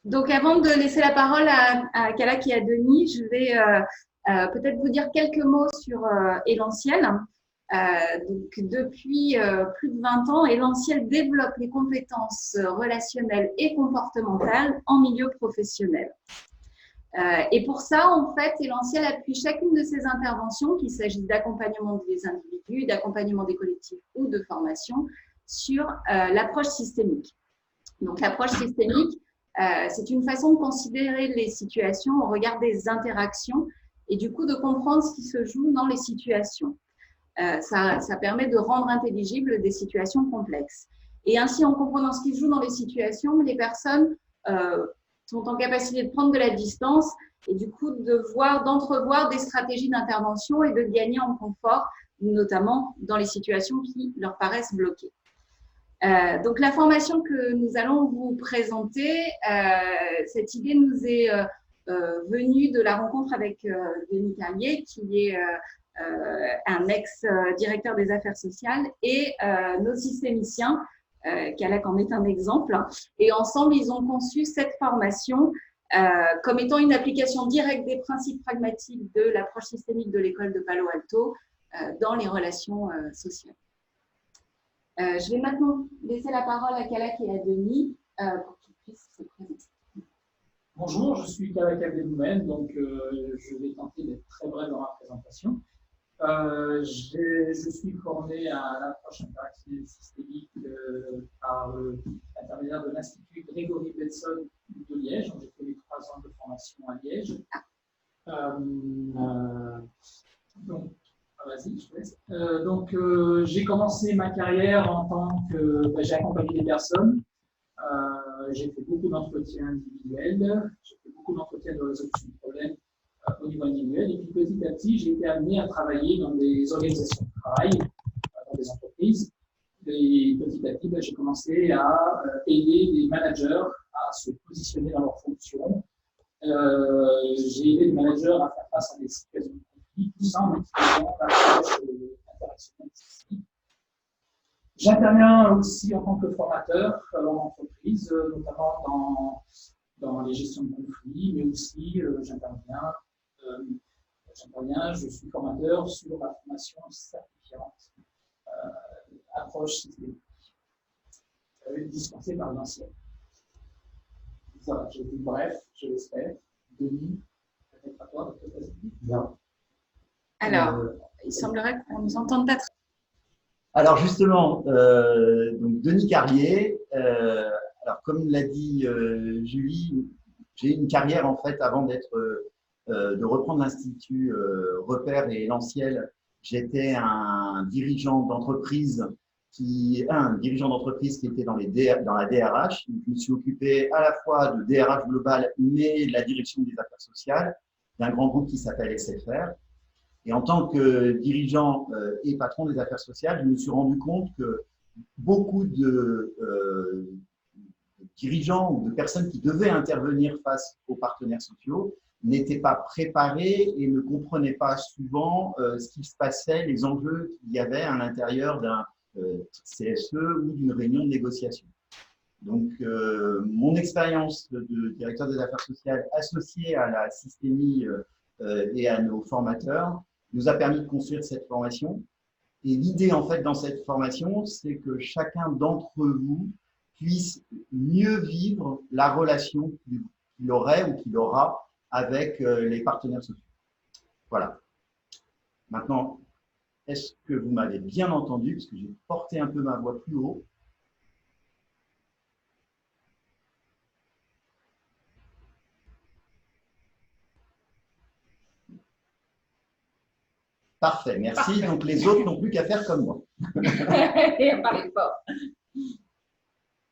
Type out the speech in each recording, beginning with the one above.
Donc, avant de laisser la parole à Kalak et à Denis, je vais peut-être vous dire quelques mots sur Elanciel. Donc, depuis plus de 20 ans, Elanciel développe les compétences relationnelles et comportementales en milieu professionnel. Et pour ça, en fait, Elanciel appuie chacune de ses interventions, qu'il s'agisse d'accompagnement des individus, d'accompagnement des collectifs ou de formation, sur l'approche systémique. Donc, l'approche systémique, c'est une façon de considérer les situations au regard des interactions et du coup de comprendre ce qui se joue dans les situations. Ça permet de rendre intelligibles des situations complexes. Et ainsi, en comprenant ce qui se joue dans les situations, les personnes sont en capacité de prendre de la distance et du coup d'entrevoir des stratégies d'intervention et de gagner en confort, notamment dans les situations qui leur paraissent bloquées. Donc, la formation que nous allons vous présenter, cette idée nous est venue de la rencontre avec Denis Carlier, qui est un ex-directeur des affaires sociales, et nos systémiciens, Kalak en est un exemple. Et ensemble, ils ont conçu cette formation comme étant une application directe des principes pragmatiques de l'approche systémique de l'école de Palo Alto dans les relations sociales. Je vais maintenant laisser la parole à Kalak et à Denis pour qu'ils puissent se présenter. Bonjour, je suis Kalak Abdeloumen, donc je vais tenter d'être très bref dans ma présentation. Je suis formé à l'approche interactionnelle systémique par l'intermédiaire de l'Institut Grégory Bateson de Liège. J'ai fait les 3 ans de formation à Liège. Donc, vas-y, je te laisse. J'ai commencé ma carrière en tant que j'ai accompagné des personnes. J'ai fait beaucoup d'entretiens individuels, j'ai fait beaucoup d'entretiens de résolution de problèmes au niveau individuel. Et puis petit à petit, j'ai été amené à travailler dans des organisations de travail, dans des entreprises. Et petit à petit, j'ai commencé à aider des managers à se positionner dans leurs fonctions. J'ai aidé des managers à faire face à des situations de conflit, tout ça en utilisant l'approche interactionnelle systémique. J'interviens aussi en tant que formateur en entreprise, notamment dans les gestions de conflits, mais aussi je suis formateur sur la formation certifiante, approche systémique, dispensée par Elanciel. Voilà, j'ai été bref, je l'espère. Denis, peut-être à toi, peut-être bien. Alors, il semblerait qu'on nous entende pas très. Alors justement, donc Denis Carlier, alors comme l'a dit Julie, j'ai eu une carrière en fait avant de reprendre l'Institut Repère et Elanciel. J'étais un dirigeant d'entreprise qui était dans la DRH. Je me suis occupé à la fois de DRH global, mais de la direction des affaires sociales d'un grand groupe qui s'appelle SFR. Et en tant que dirigeant et patron des affaires sociales, je me suis rendu compte que beaucoup de dirigeants ou de personnes qui devaient intervenir face aux partenaires sociaux n'étaient pas préparés et ne comprenaient pas souvent ce qui se passait, les enjeux qu'il y avait à l'intérieur d'un CSE ou d'une réunion de négociation. Donc, mon expérience de directeur des affaires sociales associée à la systémie et à nos formateurs nous a permis de construire cette formation. Et l'idée, en fait, dans cette formation, c'est que chacun d'entre vous puisse mieux vivre la relation qu'il aurait ou qu'il aura avec les partenaires sociaux. Voilà. Maintenant, est-ce que vous m'avez bien entendu? Parce que j'ai porté un peu ma voix plus haut. Parfait, merci. Parfait. Donc, les autres n'ont plus qu'à faire comme moi. Parlez fort.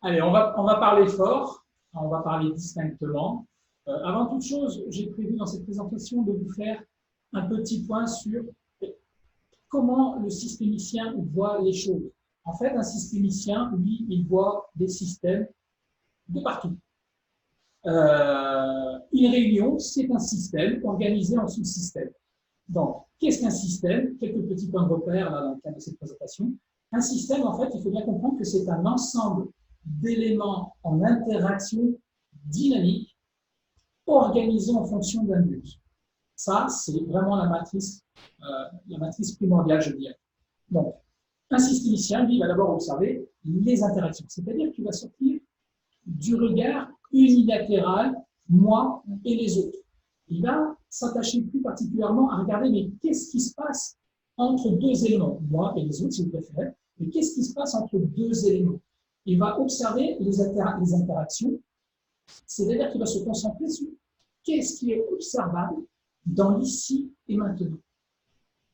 Allez, on va parler fort, on va parler distinctement. Avant toute chose, j'ai prévu dans cette présentation de vous faire un petit point sur comment le systémicien voit les choses. En fait, un systémicien, lui, il voit des systèmes de partout. Une réunion, c'est un système organisé en sous-systèmes. Donc, qu'est-ce qu'un système? Quelques petits points de repère là, dans le cadre de cette présentation. Un système, en fait, il faut bien comprendre que c'est un ensemble d'éléments en interaction dynamique, organisée en fonction d'un but. Ça, c'est vraiment la matrice primordiale, je dirais. Donc, un systémicien, lui, va d'abord observer les interactions, c'est-à-dire qu'il va sortir du regard unilatéral, moi et les autres. Il va s'attacher plus particulièrement à regarder, mais qu'est-ce qui se passe entre deux éléments, moi et les autres, si vous préférez, mais qu'est-ce qui se passe entre deux éléments? Il va observer les interactions, c'est-à-dire qu'il va se concentrer sur qu'est-ce qui est observable dans l'ici et maintenant.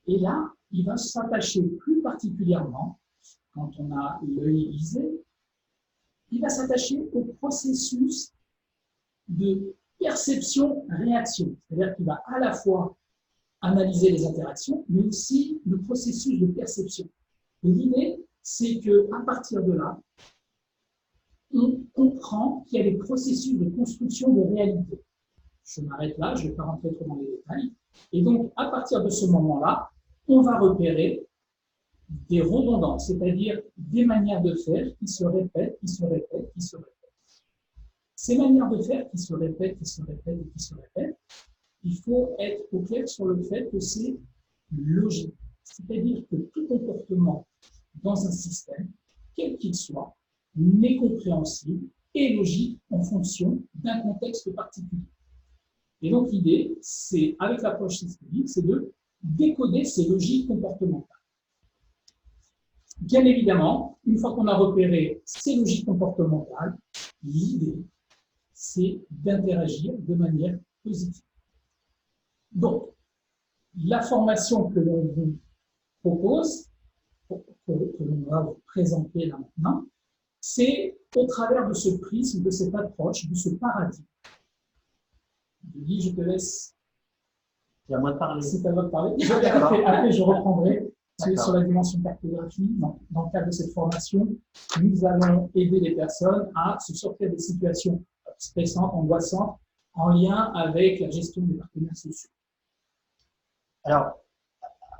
Et là, il va s'attacher plus particulièrement, quand on a l'œil visé, il va s'attacher au processus de perception-réaction. C'est-à-dire qu'il va à la fois analyser les interactions, mais aussi le processus de perception. Et l'idée, c'est qu'à partir de là, on comprend qu'il y a des processus de construction de réalité. Je m'arrête là, je ne vais pas rentrer trop dans les détails. Et donc, à partir de ce moment-là, on va repérer des redondances, c'est-à-dire des manières de faire qui se répètent, qui se répètent, qui se répètent. Ces manières de faire qui se répètent, qui se répètent et qui se répètent, il faut être au clair sur le fait que c'est logique. C'est-à-dire que tout comportement dans un système, quel qu'il soit, n'est compréhensible et logique en fonction d'un contexte particulier. Et donc l'idée, c'est, avec l'approche systémique, c'est de décoder ces logiques comportementales. Bien évidemment, une fois qu'on a repéré ces logiques comportementales, l'idée, c'est d'interagir de manière positive. Donc, la formation que l'on vous propose, que l'on va vous présenter là maintenant, c'est au travers de ce prisme, de cette approche, de ce paradigme. Guy, je te laisse. C'est à moi de parler. C'est à moi de parler. Après, je reprendrai sur la dimension cartographie. Dans le cadre de cette formation, nous allons aider les personnes à se sortir des situations stressantes, angoissantes, en lien avec la gestion des partenaires sociaux. Alors,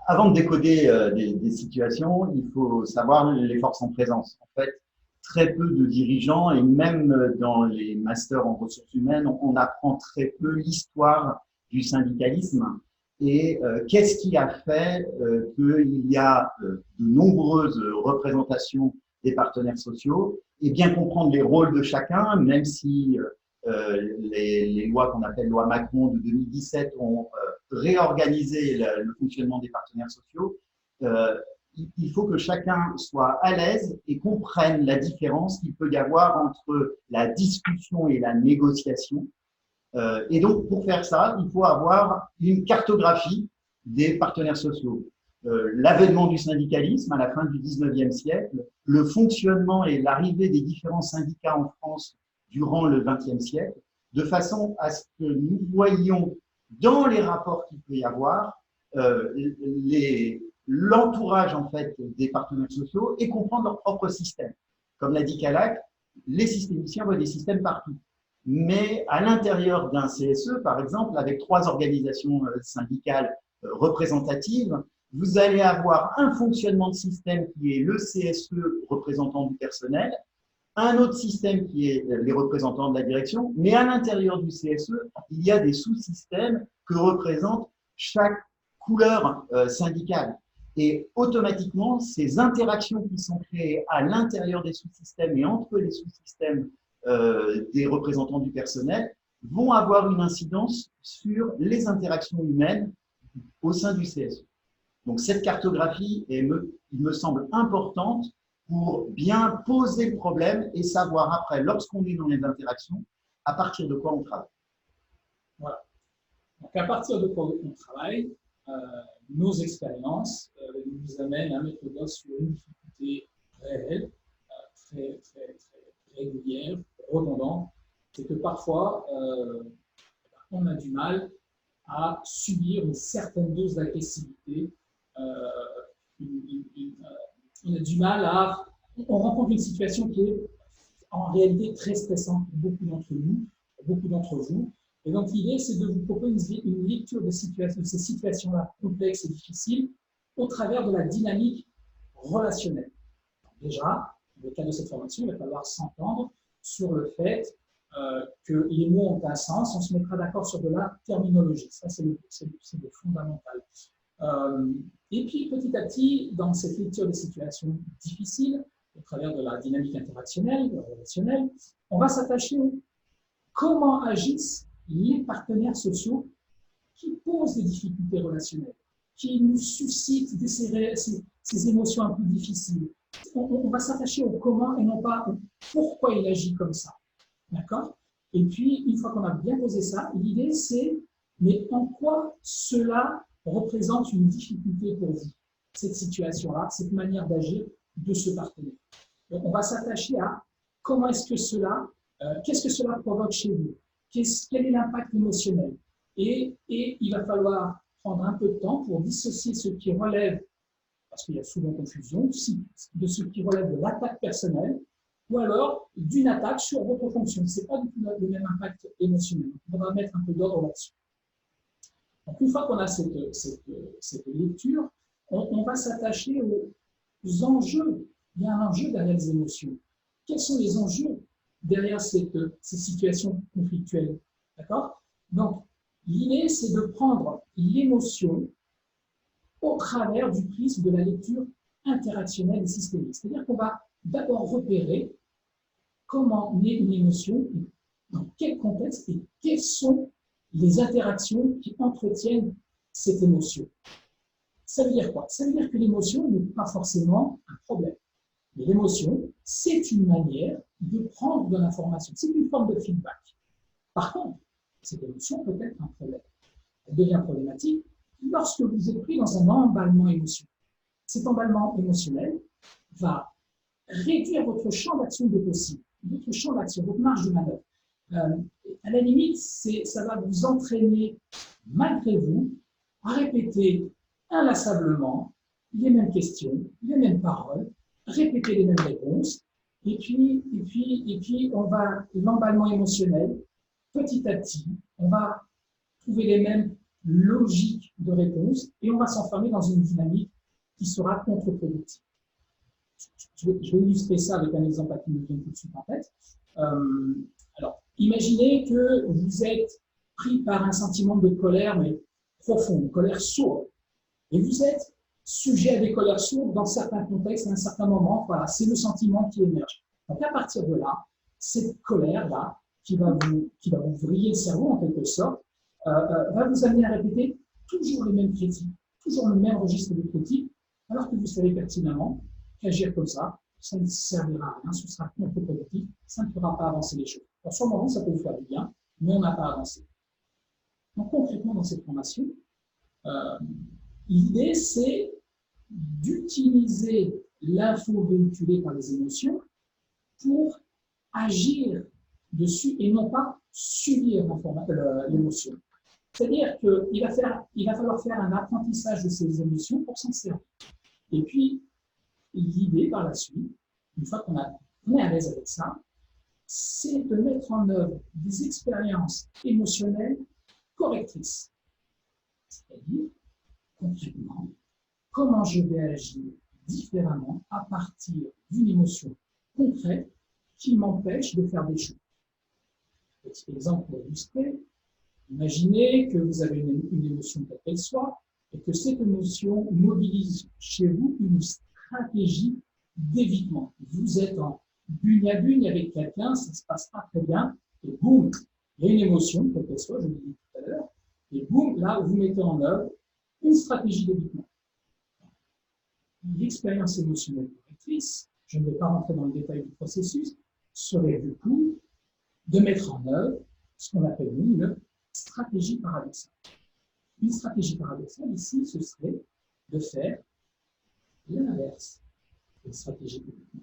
avant de décoder des situations, il faut savoir les forces en présence. En fait, très peu de dirigeants, et même dans les masters en ressources humaines, on apprend très peu l'histoire du syndicalisme et qu'est-ce qui a fait qu'il y a de nombreuses représentations des partenaires sociaux et bien comprendre les rôles de chacun, même si les lois qu'on appelle loi Macron de 2017 ont réorganisé le fonctionnement des partenaires sociaux. Il faut que chacun soit à l'aise et comprenne la différence qu'il peut y avoir entre la discussion et la négociation. Et donc, pour faire ça, il faut avoir une cartographie des partenaires sociaux. L'avènement du syndicalisme à la fin du 19e siècle, le fonctionnement et l'arrivée des différents syndicats en France durant le 20e siècle, de façon à ce que nous voyions dans les rapports qu'il peut y avoir l'entourage en fait des partenaires sociaux et comprendre leur propre système. Comme l'a dit Calac, les systémiciens voient des systèmes partout. Mais à l'intérieur d'un CSE, par exemple, avec 3 organisations syndicales représentatives, vous allez avoir un fonctionnement de système qui est le CSE représentant du personnel, un autre système qui est les représentants de la direction, mais à l'intérieur du CSE, il y a des sous-systèmes que représente chaque couleur syndicale. Et automatiquement, ces interactions qui sont créées à l'intérieur des sous-systèmes et entre les sous-systèmes des représentants du personnel vont avoir une incidence sur les interactions humaines au sein du CSE. Donc cette cartographie, il me semble importante pour bien poser le problème et savoir après, lorsqu'on est dans les interactions, à partir de quoi on travaille. Voilà. Donc à partir de quoi on travaille, nos expériences nous amènent à mettre le doigt sur une difficulté réelle, très régulière, redondante, c'est que parfois on a du mal à subir une certaine dose d'agressivité. On a du mal on rencontre une situation qui est en réalité très stressante pour beaucoup d'entre nous, beaucoup d'entre vous. Et donc l'idée, c'est de vous proposer une lecture de ces situations-là complexes et difficiles au travers de la dynamique relationnelle. Déjà, dans le cadre de cette formation, il va falloir s'entendre sur le fait que les mots ont un sens, on se mettra d'accord sur de la terminologie. Ça, c'est le fondamental. Et puis, petit à petit, dans cette lecture des situations difficiles, au travers de la dynamique interactionnelle, relationnelle, on va s'attacher à comment agissent les partenaires sociaux qui posent des difficultés relationnelles, qui nous suscitent ces émotions un peu difficiles. On va s'attacher au comment et non pas au pourquoi il agit comme ça. D'accord? Et puis, une fois qu'on a bien posé ça, l'idée c'est, mais en quoi cela représente une difficulté pour vous, cette situation-là, cette manière d'agir de ce partenaire. Donc, on va s'attacher à comment est-ce que cela, qu'est-ce que cela provoque chez vous, quel est l'impact émotionnel. Et il va falloir prendre un peu de temps pour dissocier ce qui relève, parce qu'il y a souvent confusion, de ce qui relève de l'attaque personnelle, ou alors d'une attaque sur votre fonction. Ce n'est pas du tout le même impact émotionnel. On va mettre un peu d'ordre là-dessus. Donc, une fois qu'on a cette lecture, on va s'attacher aux enjeux. Il y a un enjeu derrière les émotions. Quels sont les enjeux derrière ces situations conflictuelles? D'accord? Donc, l'idée, c'est de prendre l'émotion au travers du prisme de la lecture interactionnelle et systémique. C'est-à-dire qu'on va d'abord repérer comment naît une émotion, dans quel contexte et quelles sont les interactions qui entretiennent cette émotion. Ça veut dire quoi? Ça veut dire que l'émotion n'est pas forcément un problème. Mais l'émotion, c'est une manière de prendre de l'information. C'est une forme de feedback. Par contre, cette émotion peut être un problème. Elle devient problématique lorsque vous êtes pris dans un emballement émotionnel. Cet emballement émotionnel va réduire votre champ d'action des possibles, votre champ d'action, votre marge de manœuvre. À la limite, ça va vous entraîner, malgré vous, à répéter inlassablement les mêmes questions, les mêmes paroles, répéter les mêmes réponses, et puis l'emballement émotionnel, petit à petit, on va trouver les mêmes logiques de réponse, et on va s'enfermer dans une dynamique qui sera contre-productive. Je vais illustrer ça avec un exemple qui me vient tout de suite en tête. Alors, imaginez que vous êtes pris par un sentiment de colère, mais profond, une colère sourde. Et vous êtes sujet à des colères sourdes dans certains contextes, à un certain moment. Voilà, c'est le sentiment qui émerge. Donc, à partir de là, cette colère-là, qui va vous vriller le cerveau en quelque sorte, va vous amener à répéter toujours les mêmes critiques, toujours le même registre de critiques, alors que vous savez pertinemment qu'agir comme ça ne servira à rien, ce sera contre-productif, ça ne fera pas avancer les choses. Alors, sur le moment, ça peut vous faire du bien, mais on n'a pas avancé. Donc, concrètement, dans cette formation, l'idée, c'est d'utiliser l'info véhiculée par les émotions pour agir dessus et non pas subir l'émotion. C'est-à-dire qu'il va falloir faire un apprentissage de ces émotions pour s'en servir. Et puis, l'idée par la suite, une fois qu'on est à l'aise avec ça, c'est de mettre en œuvre des expériences émotionnelles correctrices. C'est-à-dire, concrètement, comment je vais agir différemment à partir d'une émotion concrète qui m'empêche de faire des choses. Petit exemple pour illustrer, imaginez que vous avez une émotion telle qu'elle soit et que cette émotion mobilise chez vous une stratégie d'évitement. Vous êtes en bugne à bugne avec quelqu'un, ça ne se passe pas très bien, et boum, il y a une émotion, quelle qu'elle soit, je l'ai dit tout à l'heure, et boum, là, vous mettez en œuvre une stratégie d'évitement. L'expérience émotionnelle correctrice, je ne vais pas rentrer dans le détail du processus, serait du coup de mettre en œuvre ce qu'on appelle une stratégie paradoxale. Une stratégie paradoxale, ici, ce serait de faire l'inverse de la stratégie d'évitement.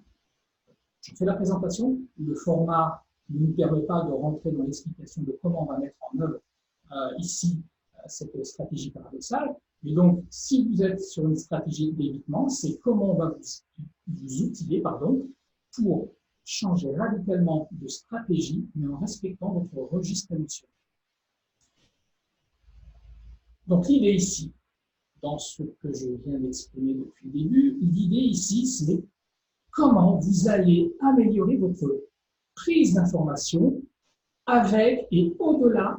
Je fais la présentation, le format ne nous permet pas de rentrer dans l'explication de comment on va mettre en œuvre ici cette stratégie paradoxale. Mais donc, si vous êtes sur une stratégie d'évitement, c'est comment on va vous outiller pour changer radicalement de stratégie, mais en respectant votre registre émotionnel. Donc, l'idée ici, dans ce que je viens d'exprimer depuis le début, l'idée ici, c'est comment vous allez améliorer votre prise d'information avec et au-delà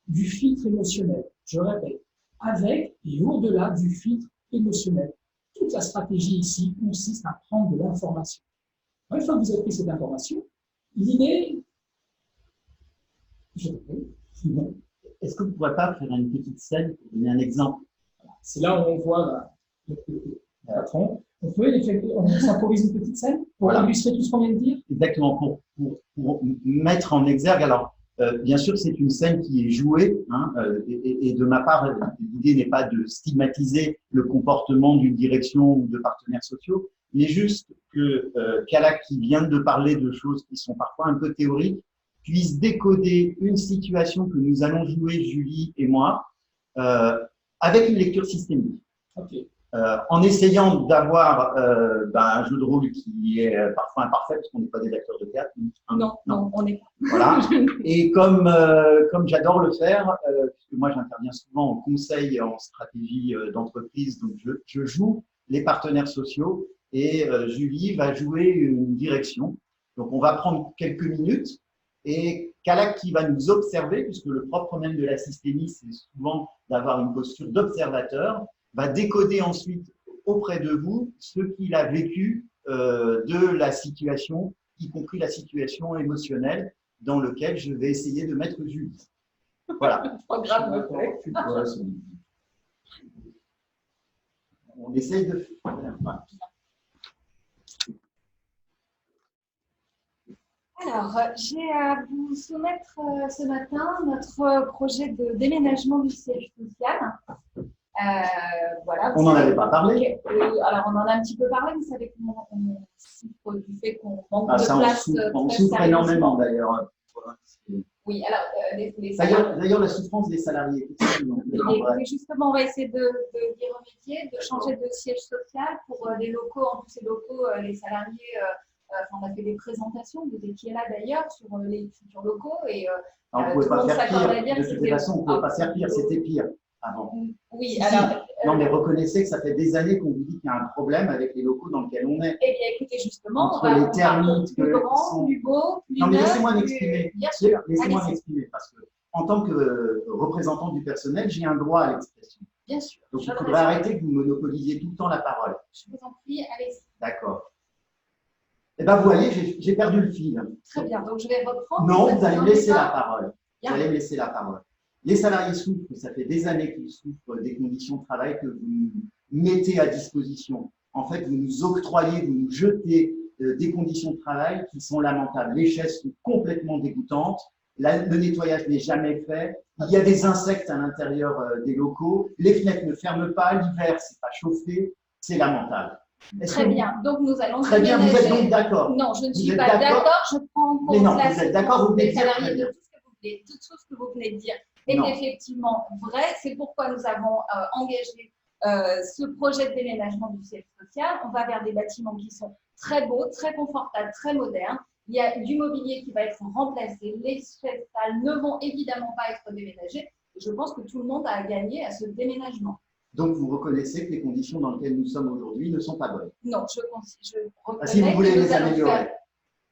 du filtre émotionnel. Je répète, avec et au-delà du filtre émotionnel. Toute la stratégie ici consiste à prendre de l'information. Une fois que vous avez pris cette information, l'idée, est-ce que vous ne pourrez pas faire une petite scène pour donner un exemple? C'est là où on voit le patron. On s'improvise une petite scène pour illustrer tout ce qu'on vient de dire? Exactement, pour mettre en exergue. Alors, bien sûr, c'est une scène qui est jouée, hein, et de ma part, l'idée n'est pas de stigmatiser le comportement d'une direction ou de partenaires sociaux, mais juste que Calac, qui vient de parler de choses qui sont parfois un peu théoriques, puisse décoder une situation que nous allons jouer, Julie et moi, avec une lecture systémique. Okay. En essayant d'avoir un jeu de rôle qui est parfois imparfait, parce qu'on n'est pas des acteurs de théâtre. Non, on n'est pas. Voilà. Et comme j'adore le faire, puisque moi j'interviens souvent en conseil et en stratégie d'entreprise, donc je joue les partenaires sociaux et Julie va jouer une direction. Donc on va prendre quelques minutes et Calac qui va nous observer, puisque le propre même de la systémie, c'est souvent d'avoir une posture d'observateur, va décoder ensuite auprès de vous ce qu'il a vécu de la situation, y compris la situation émotionnelle dans laquelle je vais essayer de mettre Julie. Voilà. Programme. On essaye de faire. Alors, j'ai à vous soumettre ce matin notre projet de déménagement du siège social. Voilà, on n'en avait pas parlé. Alors, on en a un petit peu parlé. Vous savez qu'on souffre du fait qu'on manque de place. On souffre énormément d'ailleurs. Oui, alors, d'ailleurs, la souffrance des salariés. Justement, on va essayer d'y remédier, de changer de siège social pour les locaux. En tous ces locaux, les salariés, on a fait des présentations, vous étiez là d'ailleurs, sur les futurs locaux. Et on ne pouvait pas faire pire. De toute façon, on ne pouvait pas faire pire, c'était pire. Avant. Oui, alors. Non, mais reconnaissez que ça fait des années qu'on vous dit qu'il y a un problème avec les locaux dans lesquels on est. Eh bien, écoutez, justement, entre les termites, plus grand, plus beau, plus non, mais neuf, laissez-moi m'exprimer. Laissez-moi Allez, m'exprimer, parce que en tant que représentant du personnel, j'ai un droit à l'expression. Bien sûr. Donc, il faudrait arrêter que vous monopolisiez tout le temps la parole. Je vous en prie, allez-y. D'accord. Eh bien, vous voyez, j'ai perdu le fil. Très bien, donc je vais reprendre. Non, vous allez me laisser la parole. Vous allez me laisser la parole. Les salariés souffrent, ça fait des années qu'ils souffrent des conditions de travail que vous mettez à disposition. En fait, vous nous octroyez, vous nous jetez des conditions de travail qui sont lamentables. Les chaises sont complètement dégoûtantes, le nettoyage n'est jamais fait, il y a des insectes à l'intérieur des locaux, les fenêtres ne ferment pas, l'hiver, c'est pas chauffé, c'est lamentable. Très bien, donc nous allons Très bien, vous êtes donc d'accord? Non, je ne suis pas d'accord, je prends en compte la souffrance des salariés de tout ce que vous venez de dire. Est effectivement vrai, c'est pourquoi nous avons engagé ce projet de déménagement du siège social. On va vers des bâtiments qui sont très beaux, très confortables, très modernes. Il y a du mobilier qui va être remplacé. Les chaises salles ne vont évidemment pas être déménagées. Je pense que tout le monde a gagné à ce déménagement. Donc, vous reconnaissez que les conditions dans lesquelles nous sommes aujourd'hui ne sont pas bonnes? Non, je reconnais si vous voulez les améliorer.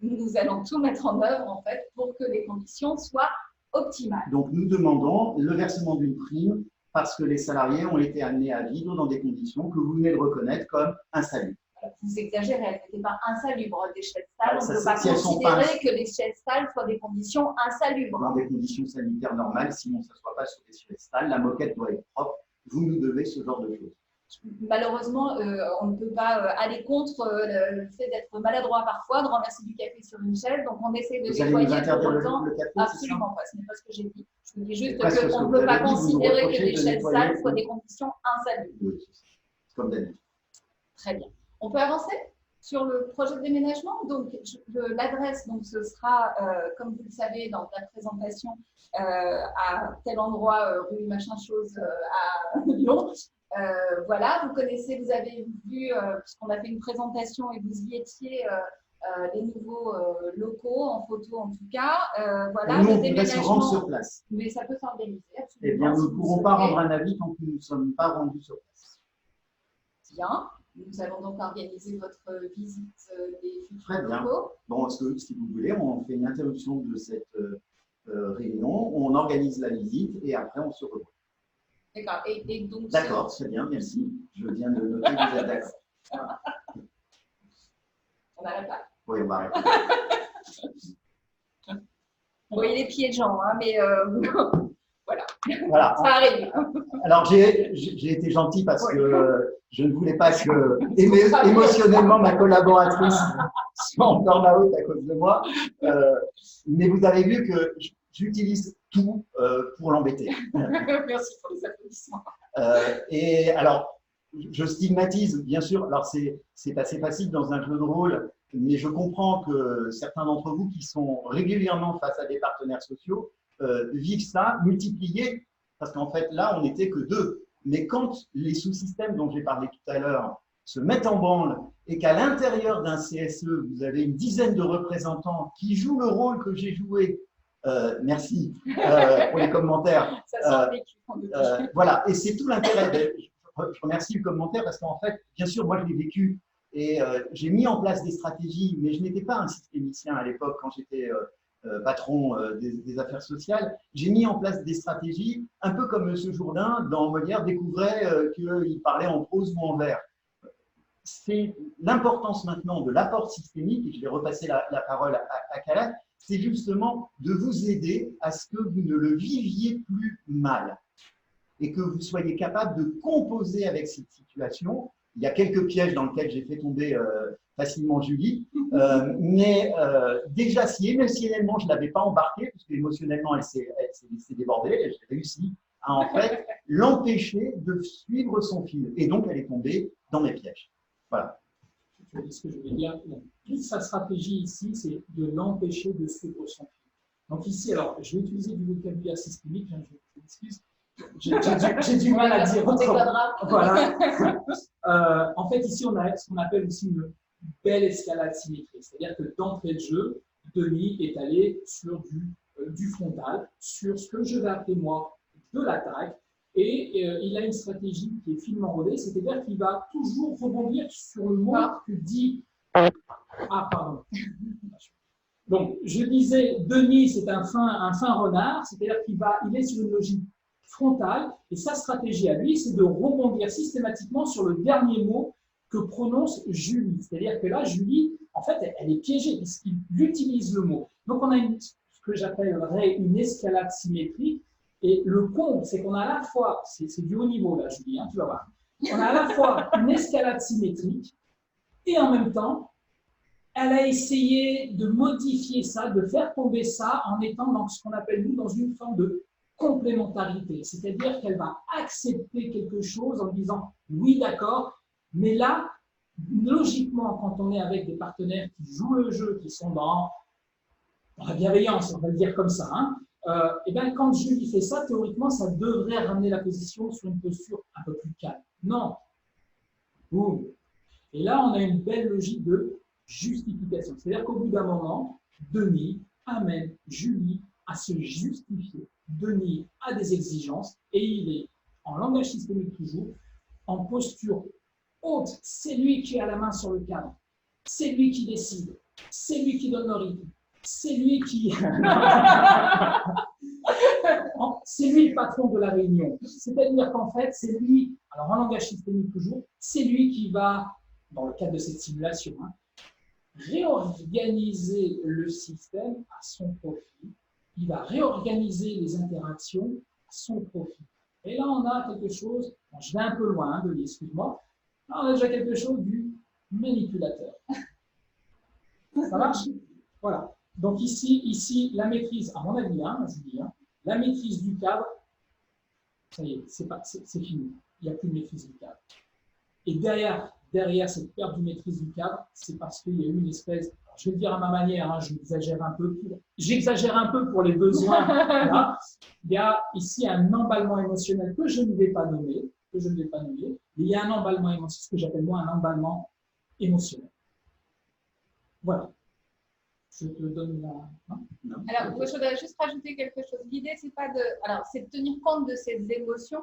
Nous allons tout mettre en œuvre, en fait, pour que les conditions soient optimales. Donc, nous demandons le versement d'une prime parce que les salariés ont été amenés à vivre dans des conditions que vous venez de reconnaître comme insalubres. Vous exagérez, elles n'étaient pas insalubres, des chaises salles. On ne peut pas considérer que les chaises salles soient des conditions insalubres. Dans des conditions sanitaires normales, sinon ça ne s'assoit pas sur des chaises salles, la moquette doit être propre. Vous nous devez ce genre de choses. Malheureusement, on ne peut pas aller contre le fait d'être maladroit parfois, de renverser du café sur une chaise. Donc, on essaie de nettoyer pour autant. Absolument pas, ce n'est pas ce que j'ai dit. Je vous dis juste qu'on ne peut pas considérer que les chaises salles soient des conditions insalubres. Oui, c'est comme d'habitude. Très bien. On peut avancer sur le projet de déménagement. Donc, l'adresse, ce sera, comme vous le savez, dans la présentation, à tel endroit, rue machin chose, à Lyon. Voilà, vous connaissez, vous avez vu, puisqu'on a fait une présentation et vous y étiez, les nouveaux locaux, en photo en tout cas. Voilà, nous, le déménagement. Se rendre sur place. Mais ça peut s'organiser, absolument. Eh bien, nous ne pourrons pas rendre un avis tant que nous ne sommes pas rendus sur place. Bien. Nous allons donc organiser votre visite des futurs Très bien. locaux. Bon, si vous voulez, on fait une interruption de cette réunion, on organise la visite et après on se revoit. D'accord. Et donc, D'accord, très bien, merci. Je viens de noter que vous êtes d'accord. on n'arrête pas. Oui, on va arrêter. Vous voyez les pieds de Jean, hein, mais voilà, Voilà. ça arrive. Alors, j'ai été gentil parce que je ne voulais pas que émotionnellement ma collaboratrice soit en burn-out à cause de moi. Mais vous avez vu que j'utilise tout pour l'embêter. Merci pour les applaudissements. Et alors, je stigmatise, bien sûr. Alors, c'est assez facile dans un jeu de rôle, mais je comprends que certains d'entre vous qui sont régulièrement face à des partenaires sociaux vivent ça, multiplié, parce qu'en fait, là, on n'était que deux. Mais quand les sous-systèmes dont j'ai parlé tout à l'heure se mettent en branle et qu'à l'intérieur d'un CSE, vous avez une dizaine de représentants qui jouent le rôle que j'ai joué, merci pour les commentaires. Ça sent vécu. Voilà, et c'est tout l'intérêt. Je remercie le commentaire parce qu'en fait, bien sûr, moi, je l'ai vécu et j'ai mis en place des stratégies, mais je n'étais pas un systémicien à l'époque quand j'étais patron des affaires sociales. J'ai mis en place des stratégies, un peu comme M. Jourdain, dans Molière, découvrait qu'il parlait en prose ou en vers. C'est l'importance maintenant de l'apport systémique, et je vais repasser la parole à Khaled, c'est justement de vous aider à ce que vous ne le viviez plus mal et que vous soyez capable de composer avec cette situation. Il y a quelques pièges dans lesquels j'ai fait tomber facilement Julie, mais déjà, si émotionnellement je ne l'avais pas embarquée, parce qu'émotionnellement elle s'est laissée déborder, j'ai réussi à en fait l'empêcher de suivre son fil. Et donc, elle est tombée dans mes pièges. Voilà. Ce que je veux dire, toute sa stratégie ici, c'est de l'empêcher de suivre son fil. Donc ici, alors, je vais utiliser du vocabulaire systémique, hein, je m'excuse. J'ai du mal à dire autrement. Voilà. En fait, ici, on a ce qu'on appelle aussi une belle escalade symétrique. C'est-à-dire que d'entrée de jeu, Denis est allé sur du frontal, sur ce que je vais appeler moi de l'attaque. Et il a une stratégie qui est finement rodée, c'est-à-dire qu'il va toujours rebondir sur le mot que dit. Ah, pardon. Donc, je disais, Denis, c'est un fin renard, c'est-à-dire il est sur une logique frontale, et sa stratégie à lui, c'est de rebondir systématiquement sur le dernier mot que prononce Julie. C'est-à-dire que là, Julie, en fait, elle est piégée, puisqu'il utilise le mot. Donc, on a ce que j'appellerais une escalade symétrique. Et le comble, c'est qu'on a à la fois, c'est du haut niveau là, Julie, hein, tu vas voir, on a à la fois une escalade symétrique et en même temps, elle a essayé de modifier ça, de faire tomber ça en étant dans ce qu'on appelle nous dans une forme de complémentarité. C'est-à-dire qu'elle va accepter quelque chose en disant oui, d'accord, mais là, logiquement, quand on est avec des partenaires qui jouent le jeu, qui sont dans la bienveillance, on va le dire comme ça, hein, et bien, quand Julie fait ça, théoriquement, ça devrait ramener la position sur une posture un peu plus calme. Non. Boum. Et là, on a une belle logique de justification. C'est-à-dire qu'au bout d'un moment, Denis amène Julie à se justifier. Denis a des exigences et il est, en langage systémique toujours, en posture haute. C'est lui qui a la main sur le cadre. C'est lui qui décide. C'est lui qui donne le rythme. C'est lui qui… c'est lui le patron de la réunion. C'est-à-dire qu'en fait, c'est lui, alors en langage systémique toujours, c'est lui qui va, dans le cadre de cette simulation, hein, réorganiser le système à son profit. Il va réorganiser les interactions à son profit. Et là, on a quelque chose, bon, je vais un peu loin, Denis, excuse-moi, là, on a déjà quelque chose du manipulateur. Ça marche? Voilà. Donc ici, la maîtrise, à mon avis, hein, je dis, hein, la maîtrise du cadre, ça y est, c'est fini. Il n'y a plus de maîtrise du cadre. Et derrière cette perte de maîtrise du cadre, c'est parce qu'il y a eu une espèce, alors je vais le dire à ma manière, hein, j'exagère un peu pour les besoins. Là. Il y a ici un emballement émotionnel que je ne vais pas nommer, mais il y a un emballement émotionnel, ce que j'appelle moi un emballement émotionnel. Voilà. Je te donne la… Non. Alors, moi, je voudrais juste rajouter quelque chose. L'idée, c'est pas de… Alors, c'est de tenir compte de ces émotions.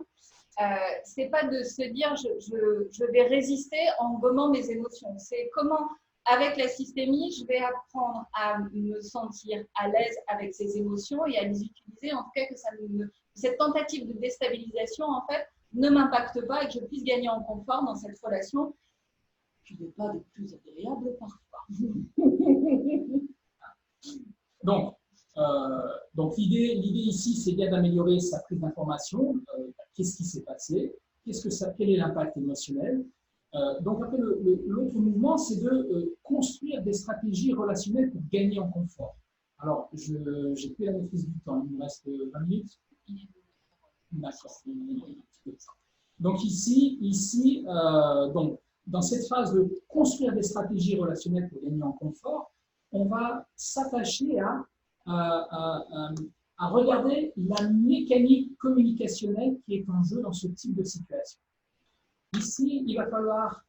C'est pas de se dire je vais résister en gommant mes émotions. C'est comment avec la systémie, je vais apprendre à me sentir à l'aise avec ces émotions et à les utiliser, en tout cas que cette tentative de déstabilisation, en fait, ne m'impacte pas et que je puisse gagner en confort dans cette relation qui n'est pas des plus agréables parfois. Donc l'idée ici, c'est bien d'améliorer sa prise d'information. Qu'est-ce qui s'est passé? Quel est l'impact émotionnel? Donc après, l'autre mouvement, c'est de construire des stratégies relationnelles pour gagner en confort. Alors, j'ai pris la maîtrise du temps, il me reste 20 minutes. D'accord. Donc ici donc, dans cette phase de construire des stratégies relationnelles pour gagner en confort, on va s'attacher à regarder la mécanique communicationnelle qui est en jeu dans ce type de situation. Ici, il va falloir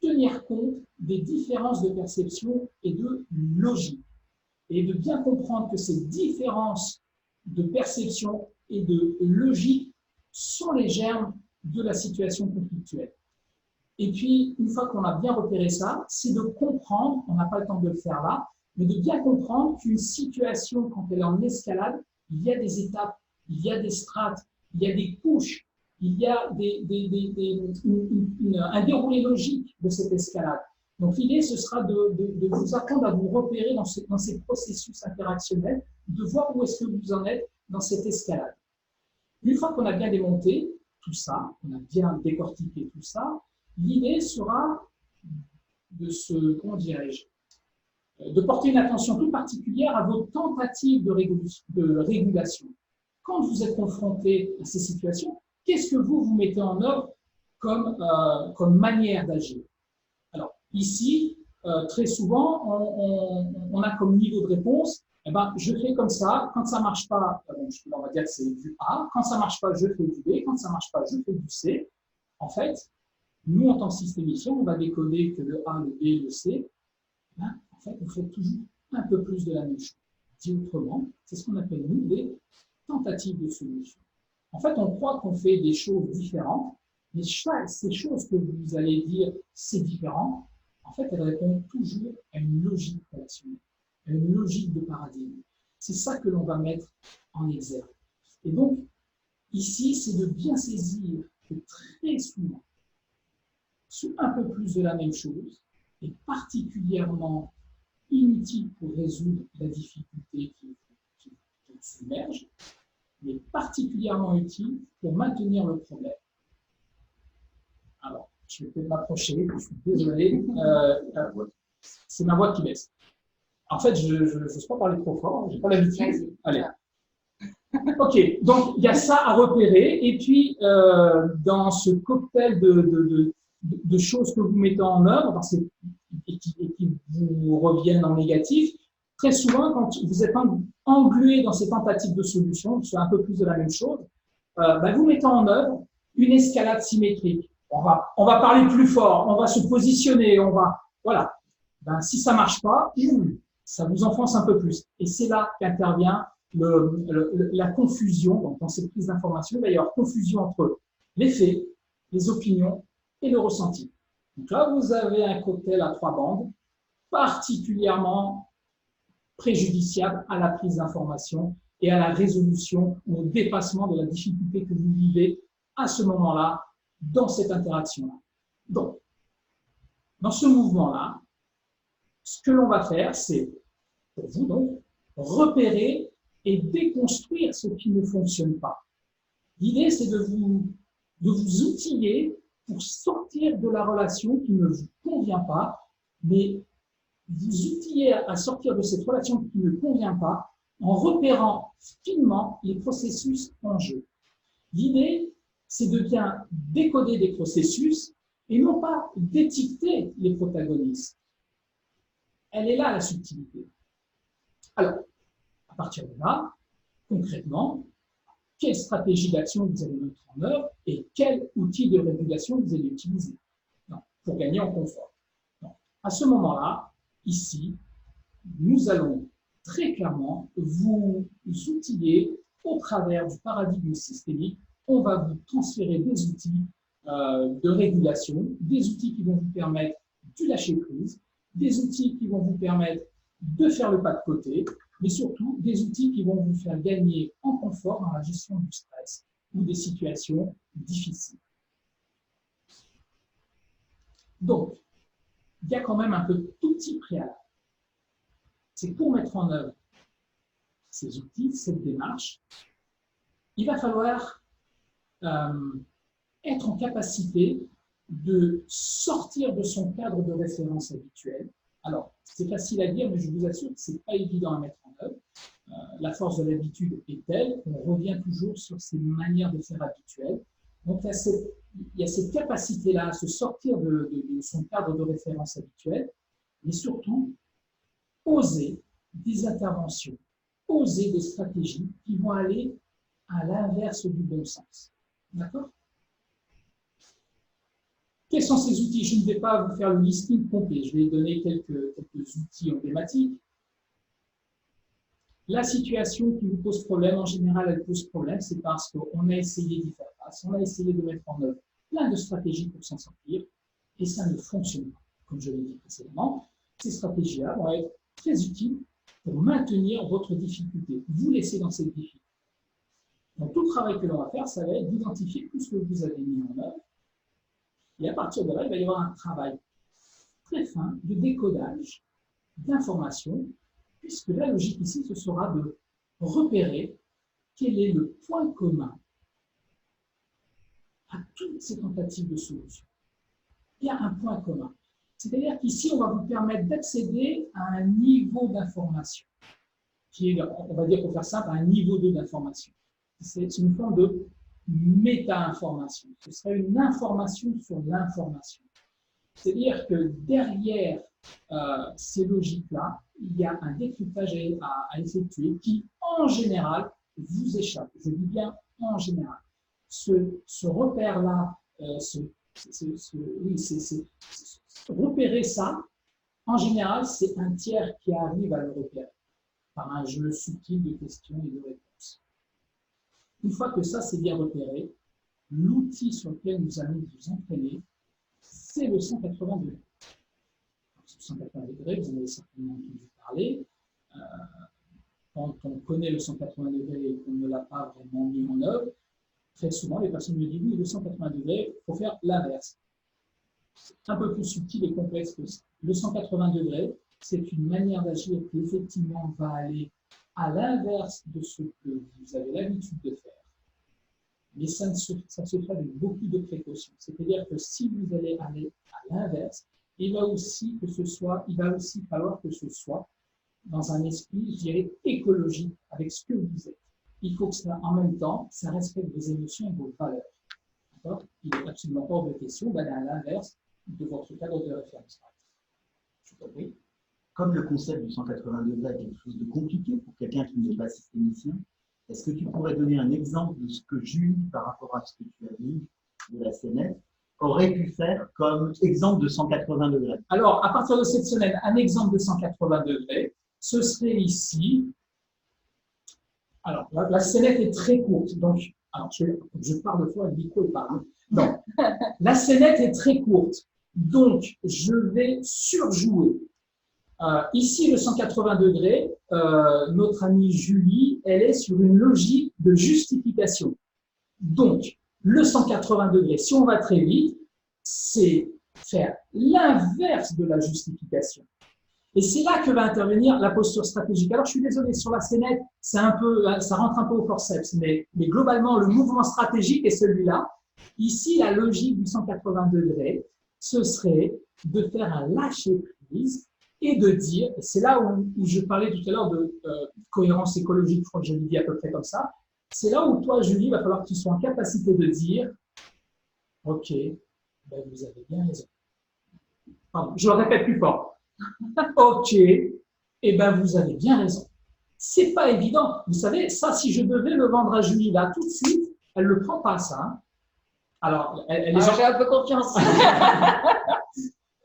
tenir compte des différences de perception et de logique, et de bien comprendre que ces différences de perception et de logique sont les germes de la situation conflictuelle. Et puis, une fois qu'on a bien repéré ça, c'est de comprendre, on n'a pas le temps de le faire là, mais de bien comprendre qu'une situation, quand elle est en escalade, il y a des étapes, il y a des strates, il y a des couches, il y a un déroulé logique de cette escalade. Donc l'idée, ce sera de vous apprendre à vous repérer dans ces processus interactionnels, de voir où est-ce que vous en êtes dans cette escalade. Une fois qu'on a bien démonté tout ça, on a bien décortiqué tout ça, l'idée sera de porter une attention toute particulière à vos tentatives de régulation. Quand vous êtes confronté à ces situations, qu'est-ce que vous mettez en œuvre comme manière d'agir? Alors, ici, très souvent, on a comme niveau de réponse, je fais comme ça, quand ça ne marche pas, on va dire que c'est du A, quand ça ne marche pas, je fais du B, quand ça ne marche pas, je fais du C. En fait, nous, en tant que systémicien, on va décoder que le A, le B, le C, en fait, on fait toujours un peu plus de la même chose. Dit autrement, c'est ce qu'on appelle, nous, des tentatives de solution. En fait, on croit qu'on fait des choses différentes, mais ces choses que vous allez dire c'est différent, en fait, elles répondent toujours à une logique relationnelle, à une logique de paradigme. C'est ça que l'on va mettre en exergue. Et donc, ici, c'est de bien saisir que très souvent, c'est un peu plus de la même chose, est particulièrement inutile pour résoudre la difficulté qui submerge, mais particulièrement utile pour maintenir le problème. Alors, je vais peut-être m'approcher, je suis désolé, c'est ma voix qui baisse. En fait, je n'ose pas parler trop fort, je n'ai pas l'habitude. Allez. Ok, donc il y a ça à repérer, et puis dans ce cocktail de choses que vous mettez en œuvre et qui vous reviennent en négatif, très souvent, quand vous êtes englué dans ces tentatives de solution, c'est un peu plus de la même chose, vous mettez en œuvre une escalade symétrique. On va parler plus fort, on va se positionner, voilà. Si ça ne marche pas, ça vous enfonce un peu plus. Et c'est là qu'intervient la confusion. Donc, dans cette prise d'information, il va y avoir confusion entre les faits, les opinions et le ressenti. Donc là, vous avez un cocktail à 3 bandes, particulièrement préjudiciable à la prise d'information et à la résolution ou au dépassement de la difficulté que vous vivez à ce moment-là dans cette interaction-là. Donc, dans ce mouvement-là, ce que l'on va faire, c'est, pour vous donc, repérer et déconstruire ce qui ne fonctionne pas. L'idée, c'est de vous outiller pour sortir de la relation qui ne vous convient pas, mais vous outiller à sortir de cette relation qui ne convient pas en repérant finement les processus en jeu. L'idée, c'est de bien décoder des processus et non pas d'étiqueter les protagonistes. Elle est là, la subtilité. Alors, à partir de là, concrètement, quelle stratégie d'action vous allez mettre en œuvre et quel outil de régulation vous allez utiliser pour gagner en confort. Donc, à ce moment-là, ici, nous allons très clairement vous outiller au travers du paradigme systémique. On va vous transférer des outils de régulation, des outils qui vont vous permettre du lâcher prise, des outils qui vont vous permettre de faire le pas de côté, mais surtout des outils qui vont vous faire gagner en confort dans la gestion du stress ou des situations difficiles. Donc, il y a quand même un tout petit préalable. C'est pour mettre en œuvre ces outils, cette démarche, il va falloir être en capacité de sortir de son cadre de référence habituel. Alors, c'est facile à dire, mais je vous assure que ce n'est pas évident à mettre en œuvre. La force de l'habitude est telle qu'on revient toujours sur ces manières de faire habituelles. Donc, il y a cette capacité-là à se sortir de son cadre de référence habituel, mais surtout, oser des interventions, oser des stratégies qui vont aller à l'inverse du bon sens. D'accord? Quels sont ces outils? Je ne vais pas vous faire le listing complet, je vais donner quelques outils emblématiques. La situation qui vous pose problème, en général, elle pose problème, c'est parce qu'on a essayé d'y faire face, on a essayé de mettre en œuvre plein de stratégies pour s'en sortir, et ça ne fonctionne pas. Comme je l'ai dit précédemment, ces stratégies-là vont être très utiles pour maintenir votre difficulté, vous laisser dans cette difficulté. Donc, tout le travail que l'on va faire, ça va être d'identifier tout ce que vous avez mis en œuvre, et à partir de là, il va y avoir un travail très fin de décodage d'informations, puisque la logique ici, ce sera de repérer quel est le point commun à toutes ces tentatives de solution. Il y a un point commun. C'est-à-dire qu'ici, on va vous permettre d'accéder à un niveau d'information, qui est, on va dire pour faire simple, un niveau 2 d'information. C'est une forme de méta-information. Ce serait une information sur l'information. C'est-à-dire que derrière ces logiques-là, il y a un décryptage à effectuer qui, en général, vous échappe. Je dis bien en général. Ce repère-là, repérer ça, en général, c'est un tiers qui arrive à le repérer par un jeu subtil de questions et de réponses. Une fois que ça, c'est bien repéré, l'outil sur lequel nous allons vous entraîner, c'est le 180 degrés. 180 degrés, vous en avez certainement entendu parler. Quand on connaît le 180 degrés et qu'on ne l'a pas vraiment mis en œuvre, très souvent, les personnes me disent oui, le 180 degrés, il faut faire l'inverse. C'est un peu plus subtil et complexe que ça. Le 180 degrés, c'est une manière d'agir qui effectivement va aller à l'inverse de ce que vous avez l'habitude de faire. Mais ça se fait avec beaucoup de précautions. C'est-à-dire que si vous allez aller à l'inverse, il va aussi falloir que ce soit dans un esprit, je dirais, écologique avec ce que vous êtes. Il faut que ça, en même temps, ça respecte vos émotions et vos valeurs. D'accord? Il n'est absolument hors de question d'aller à l'inverse de votre cadre de référence. Je vous prie. Comme le concept du 180 degrés est quelque chose de compliqué pour quelqu'un qui n'est pas systémicien, est-ce que tu pourrais donner un exemple de ce que Julie, par rapport à ce que tu as dit de la CNEF, aurait pu faire comme exemple de 180 degrés? Alors, à partir de cette semaine, un exemple de 180 degrés, ce serait ici. Alors, la scénette est très courte, donc, alors, je parle fort, le micro est parle. Donc, la scénette est très courte, donc je vais surjouer. Ici, le 180 degrés, notre amie Julie, elle est sur une logique de justification. Donc, le 180 degrés, si on va très vite, c'est faire l'inverse de la justification. Et c'est là que va intervenir la posture stratégique. Alors, je suis désolé, sur la scénette, ça rentre un peu au forceps, mais globalement, le mouvement stratégique est celui-là. Ici, la logique du 180 degrés, ce serait de faire un lâcher-prise et de dire, et c'est là où je parlais tout à l'heure de cohérence écologique, je crois que je l'ai dit à peu près comme ça, c'est là où toi, Julie, il va falloir que tu sois en capacité de dire, ok, ben vous avez bien raison. Pardon, je le répète plus fort. Ok, eh ben vous avez bien raison. C'est pas évident. Vous savez, ça, si je devais le vendre à Julie là tout de suite, elle ne le prend pas, ça. Hein. Alors, j'ai un peu confiance.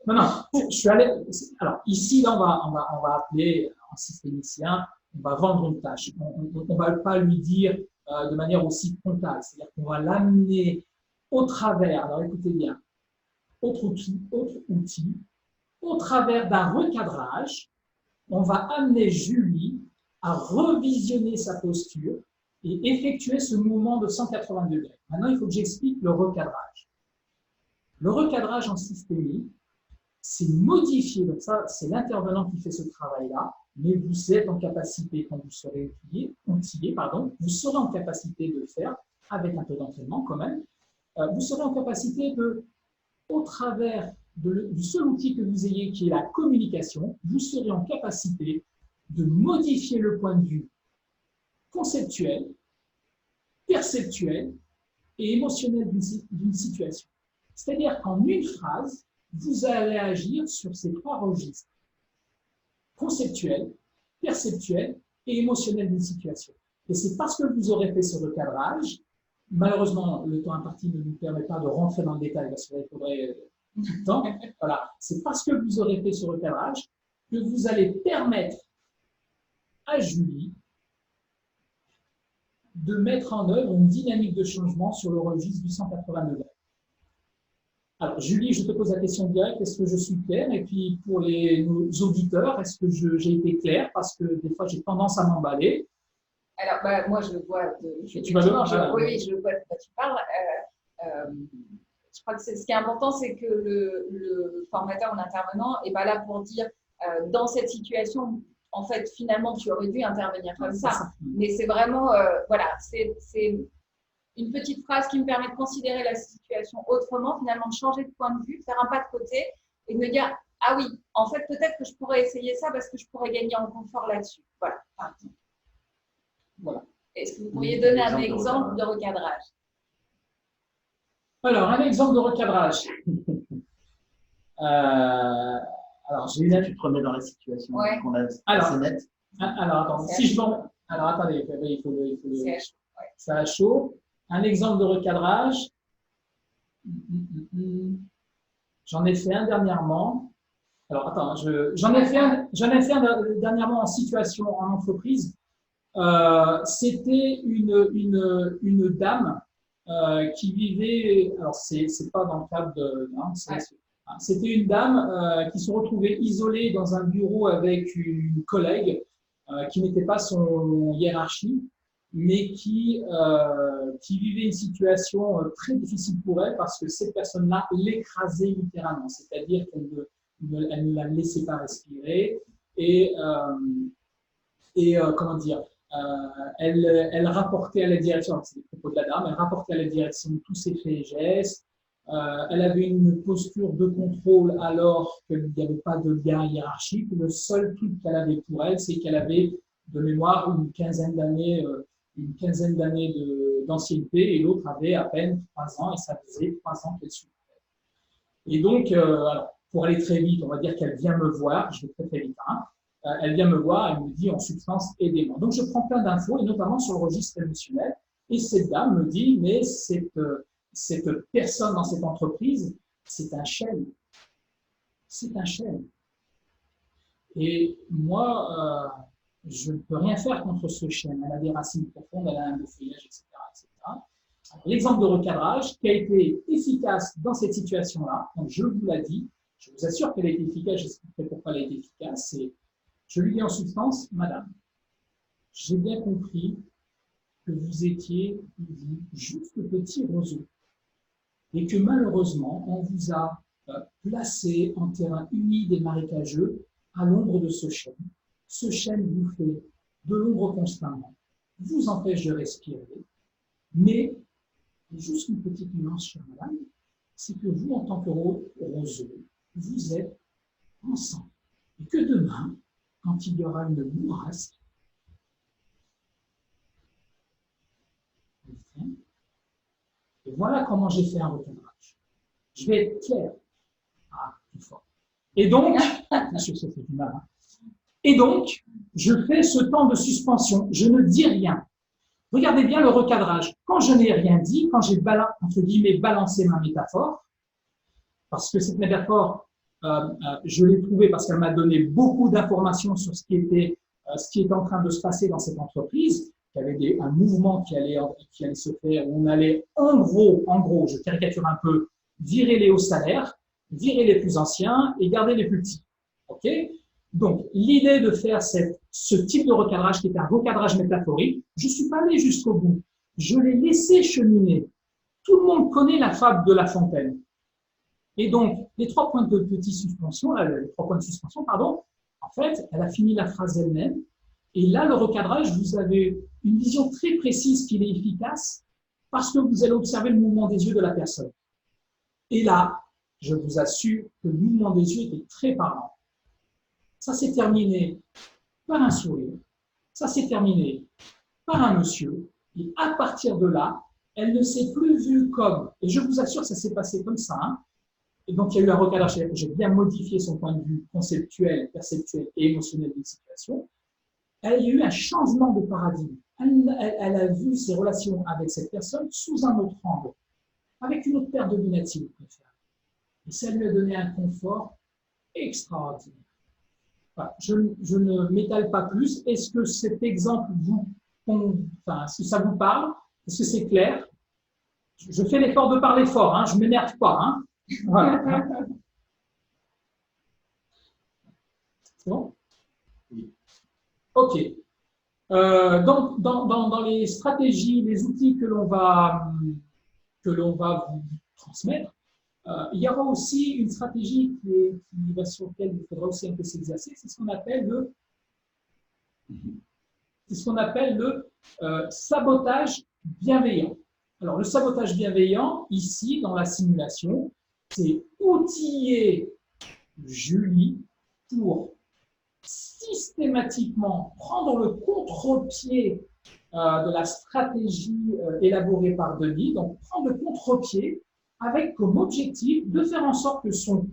Non, je suis allé. Alors, ici, là, on va appeler un systémicien, on va vendre une tâche. On ne va pas lui dire de manière aussi frontale. C'est-à-dire qu'on va l'amener au travers. Alors, écoutez bien. Autre outil, au travers d'un recadrage, on va amener Julie à revisionner sa posture et effectuer ce mouvement de 180 degrés. Maintenant, il faut que j'explique le recadrage. Le recadrage en systémie, c'est modifier, donc ça, c'est l'intervenant qui fait ce travail-là, mais vous êtes en capacité, quand vous serez outillé, vous serez en capacité de le faire, avec un peu d'entraînement quand même, vous serez en capacité de, au travers du seul outil que vous ayez, qui est la communication, vous serez en capacité de modifier le point de vue conceptuel, perceptuel et émotionnel d'une situation. C'est-à-dire qu'en une phrase, vous allez agir sur ces trois registres: conceptuel, perceptuel et émotionnel d'une situation. Et c'est parce que vous aurez fait ce recadrage, malheureusement, le temps imparti ne nous permet pas de rentrer dans le détail, parce qu'il faudrait tout le temps. Voilà, c'est parce que vous aurez fait ce recadrage que vous allez permettre à Julie de mettre en œuvre une dynamique de changement sur le registre du 180 degrés. Alors, Julie, je te pose la question directe, est-ce que je suis clair? Et puis, pour nos auditeurs, est-ce que j'ai été clair? Parce que des fois, j'ai tendance à m'emballer. Alors, moi, je vois. Tu vas le voir. Oui, je vois de quoi tu parles. Je crois que ce qui est important, c'est que le formateur ou l'intervenant n'est pas là pour dire dans cette situation, en fait, finalement, tu aurais dû intervenir comme ça. Mais c'est vraiment, voilà, c'est une petite phrase qui me permet de considérer la situation autrement, finalement, de changer de point de vue, de faire un pas de côté et de me dire, ah oui, en fait, peut-être que je pourrais essayer ça parce que je pourrais gagner en confort là-dessus. Voilà. Voilà. Est-ce que vous pourriez donner un exemple de recadrage? Alors, un exemple de recadrage. Alors, tu te remets dans la situation qu'on a assez nette. Alors, attends, si je m'en... Alors, attendez, il faut le... Ça a chaud. Un exemple de recadrage. J'en ai fait un dernièrement. Alors, attends, j'en ai fait un dernièrement en situation en entreprise. C'était une dame qui vivait, alors c'est pas dans le cadre de, c'était une dame qui se retrouvait isolée dans un bureau avec une collègue qui n'était pas son hiérarchie, mais qui vivait une situation très difficile pour elle parce que cette personne-là l'écrasait littéralement, c'est-à-dire qu'elle ne la laissait pas respirer et comment dire, elle rapportait à la direction, c'est les propos de la dame, elle rapportait à la direction tous ses faits et gestes. Elle avait une posture de contrôle alors qu'il n'y avait pas de lien hiérarchique. Le seul truc qu'elle avait pour elle, c'est qu'elle avait de mémoire une quinzaine d'années d'ancienneté et l'autre avait à peine 3 ans et ça faisait 3 ans qu'elle souffrait. Et donc, alors, pour aller très vite, on va dire qu'elle vient me voir, je vais très très vite, elle vient me voir, elle me dit en substance aidez-moi. Donc je prends plein d'infos et notamment sur le registre émotionnel et cette dame me dit mais cette personne dans cette entreprise, c'est un chêne. C'est un chêne. Et moi, je ne peux rien faire contre ce chêne. Elle a des racines profondes, elle a un beau feuillage, etc. etc. L'exemple de recadrage qui a été efficace dans cette situation-là, donc je vous l'ai dit, je vous assure qu'elle a été efficace, j'expliquerai pourquoi elle a été efficace, c'est je lui dis en substance, madame, j'ai bien compris que vous étiez juste petit roseau et que malheureusement, on vous a placé en terrain humide et marécageux à l'ombre de ce chêne. Ce chêne vous fait de l'ombre constamment, vous empêche de respirer, mais juste une petite nuance, chère madame, c'est que vous, en tant que roseau, vous êtes ensemble et que demain, quand il y aura une bourrasque, et voilà comment j'ai fait un recadrage. Je vais être clair. Plus fort. Et donc, et donc, je fais ce temps de suspension. Je ne dis rien. Regardez bien le recadrage. Quand je n'ai rien dit, quand j'ai entre guillemets balancé ma métaphore, parce que cette métaphore, je l'ai trouvée parce qu'elle m'a donné beaucoup d'informations sur ce qui était en train de se passer dans cette entreprise. Il y avait un mouvement qui allait se faire, où on allait en gros, je caricature un peu, virer les hauts salaires, virer les plus anciens et garder les plus petits. Ok? Donc, l'idée de faire ce type de recadrage, qui est un recadrage métaphorique, je ne suis pas allé jusqu'au bout. Je l'ai laissé cheminer. Tout le monde connaît la fable de La Fontaine. Et donc, les 3 points de suspension, les 3 points de suspension, pardon, en fait, elle a fini la phrase elle-même. Et là, le recadrage, vous avez une vision très précise qu'il est efficace parce que vous allez observer le mouvement des yeux de la personne. Et là, je vous assure que le mouvement des yeux était très parlant. Ça s'est terminé par un sourire. Ça s'est terminé par un monsieur. Et à partir de là, elle ne s'est plus vue comme, et je vous assure que ça s'est passé comme ça, hein. Et donc il y a eu un recadrage, j'ai bien modifié son point de vue conceptuel, perceptuel et émotionnel d'une situation. Il y a eu un changement de paradigme. Elle a vu ses relations avec cette personne sous un autre angle, avec une autre paire de lunettes, si vous préférez. Et ça lui a donné un confort extraordinaire. Voilà, je ne m'étale pas plus. Est-ce que cet exemple est-ce que ça vous parle? Est-ce que c'est clair? Je fais l'effort de parler fort, hein, je ne m'énerve pas. Hein. Voilà. C'est bon? Oui. OK. Donc, dans les stratégies, les outils que l'on va vous transmettre, il y aura aussi une stratégie sur laquelle il faudra aussi un peu s'exercer, c'est ce qu'on appelle le sabotage bienveillant. Alors, le sabotage bienveillant, ici, dans la simulation, c'est outiller Julie pour systématiquement prendre le contre-pied de la stratégie élaborée par Denis, donc prendre le contre-pied avec comme objectif de faire en sorte que son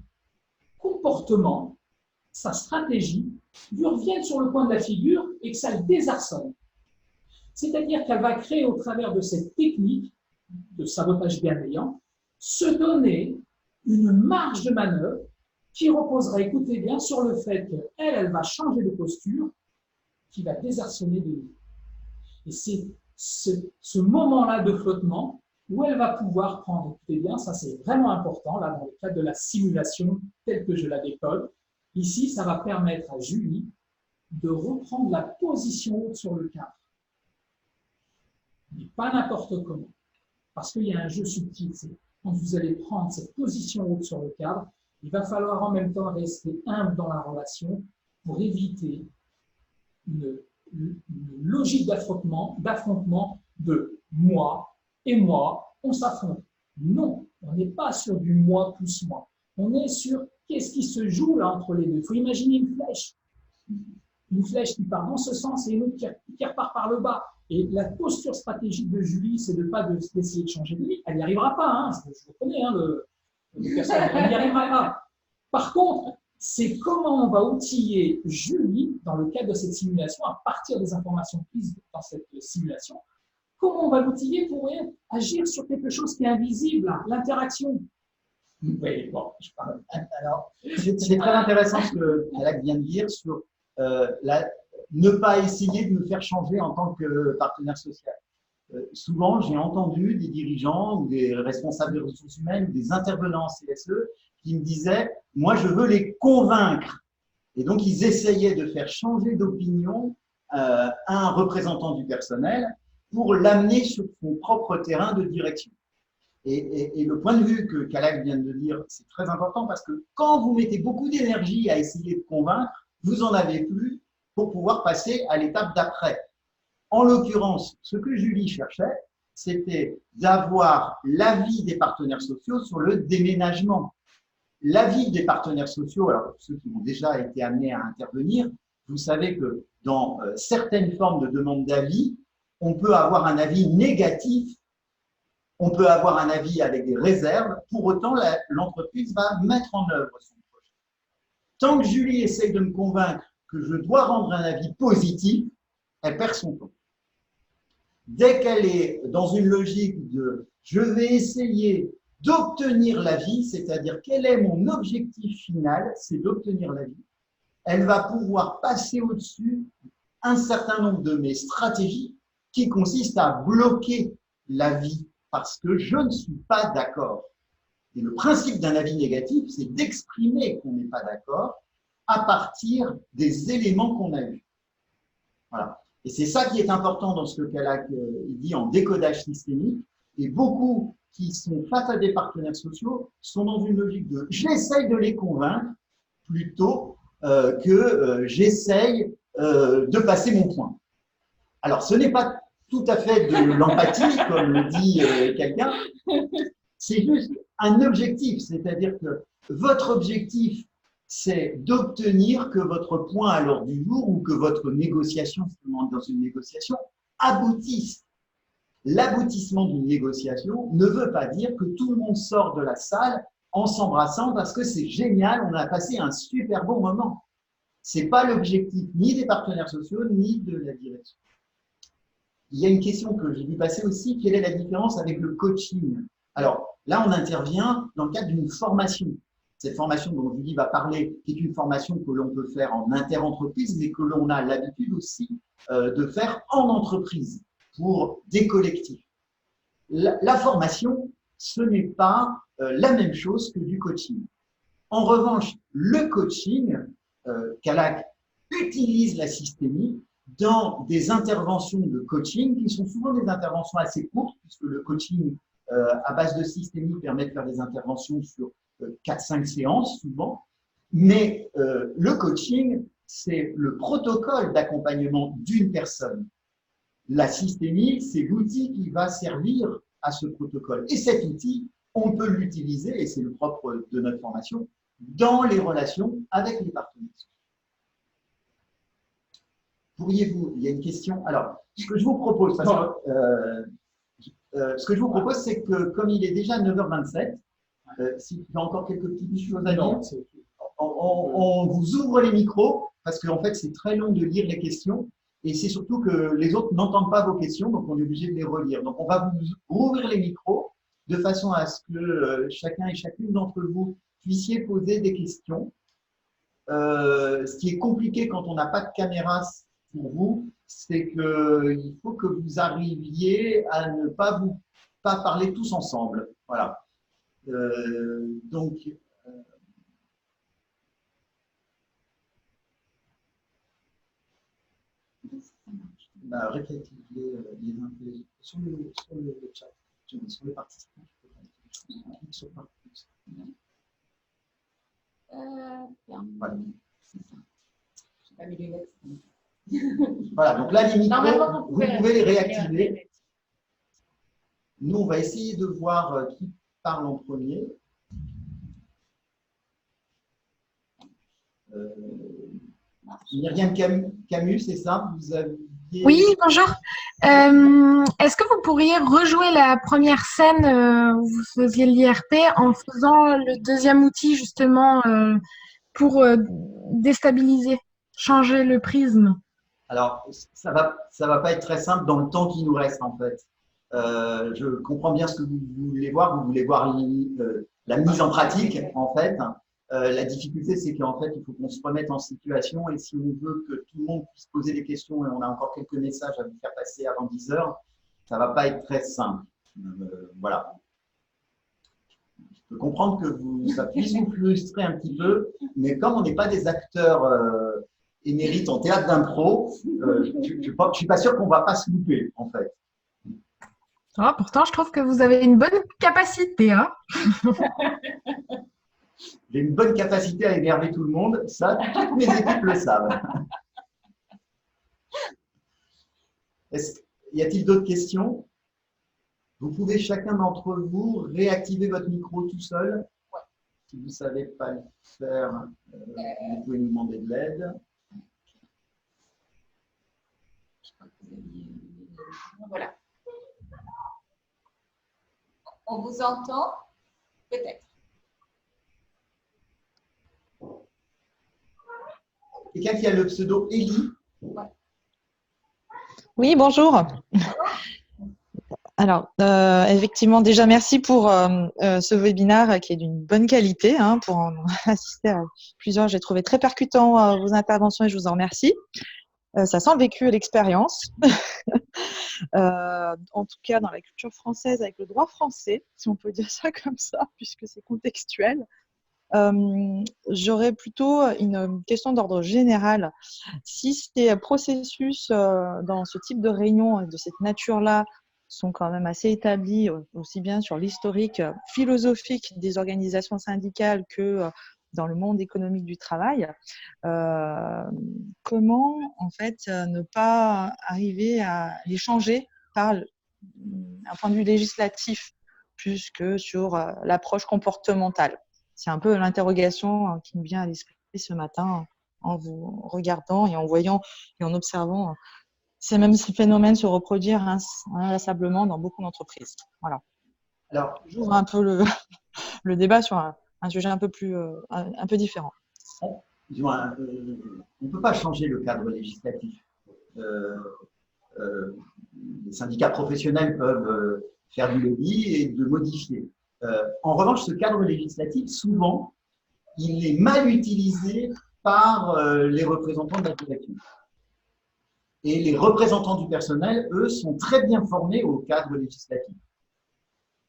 comportement, sa stratégie, lui revienne sur le coin de la figure et que ça le désarçonne. C'est-à-dire qu'elle va créer au travers de cette technique de sabotage bienveillant, se donner une marge de manœuvre qui reposera, écoutez bien, sur le fait qu'elle va changer de posture, qui va désarçonner de lui. Et c'est ce moment-là de flottement où elle va pouvoir prendre, écoutez bien, ça c'est vraiment important, là dans le cadre de la simulation telle que je la décode, ici ça va permettre à Julie de reprendre la position haute sur le cadre. Mais pas n'importe comment, parce qu'il y a un jeu subtil, c'est quand vous allez prendre cette position haute sur le cadre, il va falloir en même temps rester humble dans la relation pour éviter une logique d'affrontement de moi et moi, on s'affronte. Non, on n'est pas sur du moi plus moi. On est sur qu'est-ce qui se joue là entre les deux. Il faut imaginer une flèche. Une flèche qui part dans ce sens et une autre qui repart par le bas. Et la posture stratégique de Julie, c'est de ne pas d'essayer de changer de vie. Elle n'y arrivera pas. Hein. Je le connais, hein, le personnage. Elle n'y arrivera pas. Par contre, c'est comment on va outiller Julie, dans le cadre de cette simulation, à partir des informations prises dans cette simulation, comment on va l'outiller pour agir sur quelque chose qui est invisible, l'interaction. Oui, bon, je parle. Alors, c'est très intéressant ce que Alak vient de dire sur ne pas essayer de me faire changer en tant que partenaire social. Souvent, j'ai entendu des dirigeants ou des responsables des ressources humaines ou des intervenants en CSE qui me disaient « moi, je veux les convaincre ». Et donc, ils essayaient de faire changer d'opinion un représentant du personnel pour l'amener sur son propre terrain de direction. Et le point de vue que Kalak vient de dire, c'est très important parce que quand vous mettez beaucoup d'énergie à essayer de convaincre, vous en avez plus pour pouvoir passer à l'étape d'après. En l'occurrence, ce que Julie cherchait, c'était d'avoir l'avis des partenaires sociaux sur le déménagement. L'avis des partenaires sociaux, alors ceux qui ont déjà été amenés à intervenir, vous savez que dans certaines formes de demande d'avis, on peut avoir un avis négatif, on peut avoir un avis avec des réserves, pour autant l'entreprise va mettre en œuvre son projet. Tant que Julie essaye de me convaincre que je dois rendre un avis positif, elle perd son temps. Dès qu'elle est dans une logique de « je vais essayer d'obtenir l'avis », c'est-à-dire quel est mon objectif final, c'est d'obtenir l'avis, elle va pouvoir passer au-dessus un certain nombre de mes stratégies qui consistent à bloquer l'avis parce que je ne suis pas d'accord. Et le principe d'un avis négatif, c'est d'exprimer qu'on n'est pas d'accord à partir des éléments qu'on a eus. Voilà. Et c'est ça qui est important dans ce que Kalak dit en décodage systémique. Et beaucoup qui sont face à des partenaires sociaux sont dans une logique de j'essaye de les convaincre plutôt que j'essaye de passer mon point. Alors, ce n'est pas tout à fait de l'empathie, comme le dit quelqu'un, c'est juste un objectif, c'est-à-dire que votre objectif, c'est d'obtenir que votre point à l'ordre du jour ou que votre négociation, justement dans une négociation, aboutisse. L'aboutissement d'une négociation ne veut pas dire que tout le monde sort de la salle en s'embrassant parce que c'est génial, on a passé un super bon moment. Ce n'est pas l'objectif ni des partenaires sociaux ni de la direction. Il y a une question que j'ai vu passer aussi, quelle est la différence avec le coaching? Alors là, on intervient dans le cadre d'une formation. Cette formation dont Julie va parler, qui est une formation que l'on peut faire en inter-entreprise, mais que l'on a l'habitude aussi de faire en entreprise pour des collectifs. La formation, ce n'est pas la même chose que du coaching. En revanche, le coaching, Kalak utilise la systémie dans des interventions de coaching qui sont souvent des interventions assez courtes, puisque le coaching à base de systémie permet de faire des interventions sur 4-5 séances souvent. Mais le coaching, c'est le protocole d'accompagnement d'une personne. La systémie, c'est l'outil qui va servir à ce protocole. Et cet outil, on peut l'utiliser, et c'est le propre de notre formation, dans les relations avec les partenaires. Pourriez-vous, il y a une question. Alors, ce que je vous propose, c'est que comme il est déjà 9h27, si tu as encore quelques petites choses à dire, on vous ouvre les micros, parce qu'en fait, c'est très long de lire les questions. Et c'est surtout que les autres n'entendent pas vos questions, donc on est obligé de les relire. Donc, on va vous rouvrir les micros de façon à ce que chacun et chacune d'entre vous puissiez poser des questions. Ce qui est compliqué quand on n'a pas de caméra pour vous, c'est qu'il faut que vous arriviez à ne pas parler tous ensemble. Voilà. Répétez les uns sur le chat, sur les participants. Voilà. Voilà, donc là, les micros, vous pouvez les réactiver. Nous, on va essayer de voir qui parle en premier. Myriam Camus, c'est ça? Vous aviez... Oui, bonjour. Est-ce que vous pourriez rejouer la première scène où vous faisiez l'IRP en faisant le deuxième outil justement pour déstabiliser, changer le prisme? Alors, ça va pas être très simple dans le temps qui nous reste en fait. Je comprends bien ce que vous voulez voir. Vous voulez voir la mise en pratique en fait. La difficulté, c'est qu'en fait, il faut qu'on se remette en situation et si on veut que tout le monde puisse poser des questions et on a encore quelques messages à vous faire passer avant 10 heures, ça va pas être très simple. Voilà. Je peux comprendre que ça puisse vous frustrer un petit peu, mais comme on n'est pas des acteurs émérites en théâtre d'impro, je suis pas sûr qu'on va pas se louper, en fait. Ah, pourtant, je trouve que vous avez une bonne capacité, hein. J'ai une bonne capacité à énerver tout le monde, ça, toutes mes équipes le savent. Y a-t-il d'autres questions? Vous pouvez chacun d'entre vous réactiver votre micro tout seul. Si vous ne savez pas le faire, vous pouvez nous demander de l'aide. Voilà. On vous entend? Peut-être. Quelqu'un qui a le pseudo Ellie? Oui, bonjour. Alors, effectivement, déjà, merci pour ce webinaire qui est d'une bonne qualité. Pour en assister à plusieurs, j'ai trouvé très percutant vos interventions et je vous en remercie. Ça sent le vécu et l'expérience. En tout cas, dans la culture française, avec le droit français, si on peut dire ça comme ça, puisque c'est contextuel. J'aurais plutôt une question d'ordre général. Si ces processus dans ce type de réunion de cette nature-là sont quand même assez établis, aussi bien sur l'historique philosophique des organisations syndicales que dans le monde économique du travail, comment en fait ne pas arriver à les changer par un point de vue législatif plus que sur l'approche comportementale? C'est un peu l'interrogation qui me vient à l'esprit ce matin en vous regardant et en voyant et en observant ces mêmes phénomènes se reproduire inlassablement dans beaucoup d'entreprises. Voilà. Alors, j'ouvre un peu le débat sur un sujet un peu différent. On ne peut pas changer le cadre législatif. Les syndicats professionnels peuvent faire du lobby et de modifier. En revanche, ce cadre législatif, souvent, il est mal utilisé par les représentants de la direction. Et les représentants du personnel, eux, sont très bien formés au cadre législatif.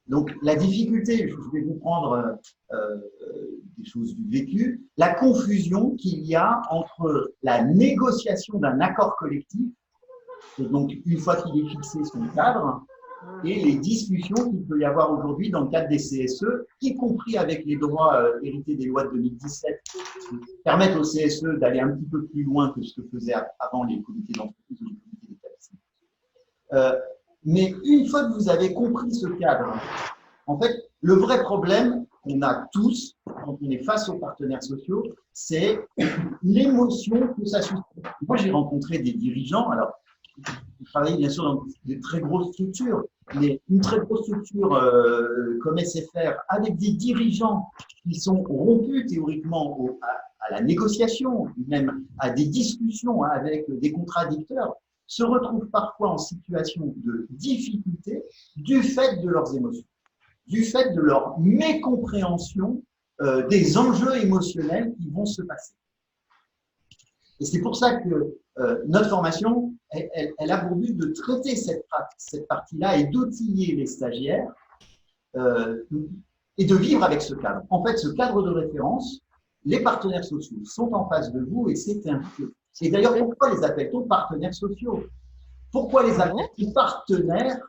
Donc, la difficulté, je vais vous prendre des choses du vécu, la confusion qu'il y a entre la négociation d'un accord collectif, et donc une fois qu'il est fixé son cadre, et les discussions qu'il peut y avoir aujourd'hui dans le cadre des CSE, y compris avec les droits hérités des lois de 2017, qui permettent au CSE d'aller un petit peu plus loin que ce que faisaient avant les comités d'entreprise ou les comités d'établissement. Mais une fois que vous avez compris ce cadre, en fait, le vrai problème qu'on a tous quand on est face aux partenaires sociaux, c'est l'émotion que ça suscite. Moi, j'ai rencontré des dirigeants, alors, je travaille bien sûr dans des très grosses structures, mais une très grosse structure comme SFR, avec des dirigeants qui sont rompus théoriquement à la négociation, même à des discussions avec des contradicteurs, se retrouvent parfois en situation de difficulté du fait de leurs émotions, du fait de leur mécompréhension des enjeux émotionnels qui vont se passer. Et c'est pour ça que notre formation, elle a pour but de traiter cette partie-là et d'outiller les stagiaires et de vivre avec ce cadre. En fait, ce cadre de référence, les partenaires sociaux sont en face de vous et c'est un fait. Et d'ailleurs, pourquoi les appelle-t-on partenaires sociaux? Pourquoi les appelle-t-on partenaires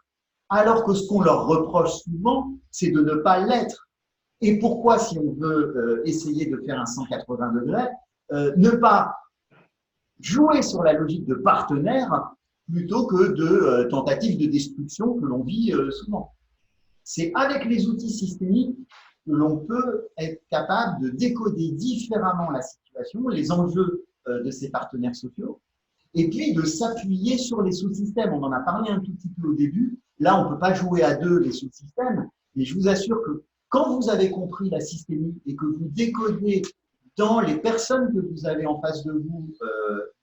alors que ce qu'on leur reproche souvent, c'est de ne pas l'être? Et pourquoi, si on veut essayer de faire un 180 degrés, ne pas jouer sur la logique de partenaire plutôt que de tentative de destruction que l'on vit souvent? C'est avec les outils systémiques que l'on peut être capable de décoder différemment la situation, les enjeux de ces partenaires sociaux, et puis de s'appuyer sur les sous-systèmes. On en a parlé un tout petit peu au début. Là, on ne peut pas jouer à deux les sous-systèmes, mais je vous assure que quand vous avez compris la systémique et que vous décodez dans les personnes que vous avez en face de vous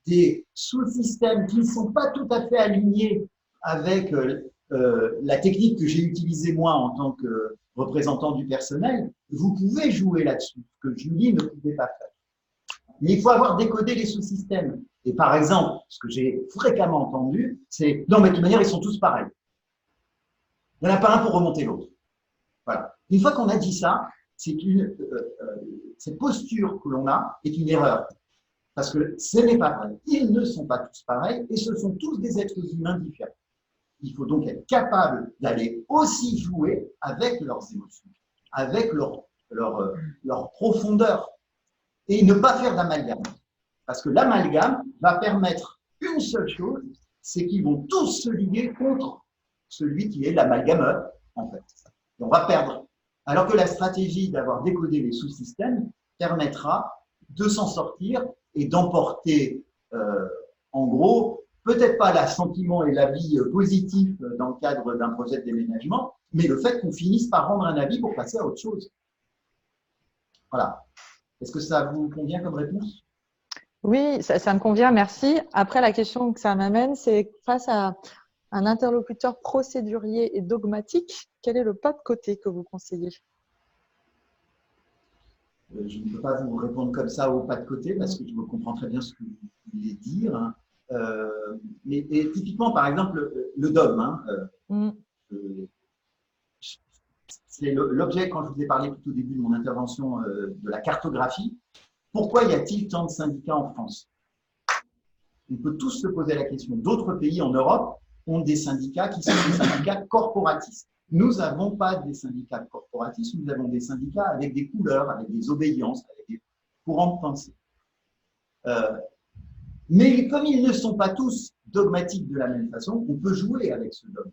des sous-systèmes qui ne sont pas tout à fait alignés avec la technique que j'ai utilisée moi en tant que représentant du personnel, vous pouvez jouer là-dessus, ce que Julie ne pouvait pas faire. Mais il faut avoir décodé les sous-systèmes. Et par exemple, ce que j'ai fréquemment entendu, c'est « non, mais de toute manière, ils sont tous pareils. Il n'y en a pas un pour remonter l'autre. » Voilà. Une fois qu'on a dit ça, cette posture que l'on a est une erreur. Parce que ce n'est pas vrai. Ils ne sont pas tous pareils et ce sont tous des êtres humains différents. Il faut donc être capable d'aller aussi jouer avec leurs émotions, avec leur profondeur et ne pas faire d'amalgame. Parce que l'amalgame va permettre une seule chose, c'est qu'ils vont tous se lier contre celui qui est l'amalgameur, en fait. Et on va perdre. Alors que la stratégie d'avoir décodé les sous-systèmes permettra de s'en sortir et d'emporter, en gros, peut-être pas l'assentiment et l'avis positif dans le cadre d'un projet de déménagement, mais le fait qu'on finisse par rendre un avis pour passer à autre chose. Voilà. Est-ce que ça vous convient comme réponse? Oui, ça me convient, merci. Après, la question que ça m'amène, c'est face à un interlocuteur procédurier et dogmatique, quel est le pas de côté que vous conseillez? Je ne peux pas vous répondre comme ça au pas de côté parce que je comprends très bien ce que vous voulez dire. Mais typiquement, par exemple, le dogme. C'est l'objet, quand je vous ai parlé tout au début de mon intervention, de la cartographie. Pourquoi y a-t-il tant de syndicats en France? On peut tous se poser la question. D'autres pays en Europe ont des syndicats qui sont des syndicats corporatistes. Nous n'avons pas des syndicats corporatistes, nous avons des syndicats avec des couleurs, avec des obédiences, avec des courants de pensée. Mais comme ils ne sont pas tous dogmatiques de la même façon, on peut jouer avec ce dogme.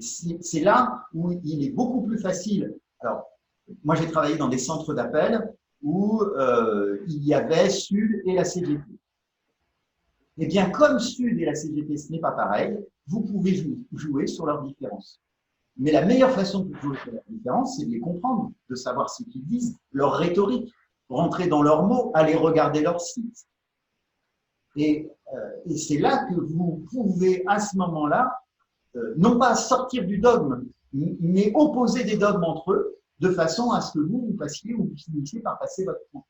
C'est là où il est beaucoup plus facile. Alors, moi j'ai travaillé dans des centres d'appel où il y avait Sud et la CGT. Eh bien, comme Sud et la CGT, ce n'est pas pareil, vous pouvez jouer sur leurs différences. Mais la meilleure façon de jouer sur leurs différences, c'est de les comprendre, de savoir ce qu'ils disent, leur rhétorique, rentrer dans leurs mots, aller regarder leur site. Et c'est là que vous pouvez, à ce moment-là, non pas sortir du dogme, mais opposer des dogmes entre eux, de façon à ce que vous passiez ou vous finissiez par passer votre point.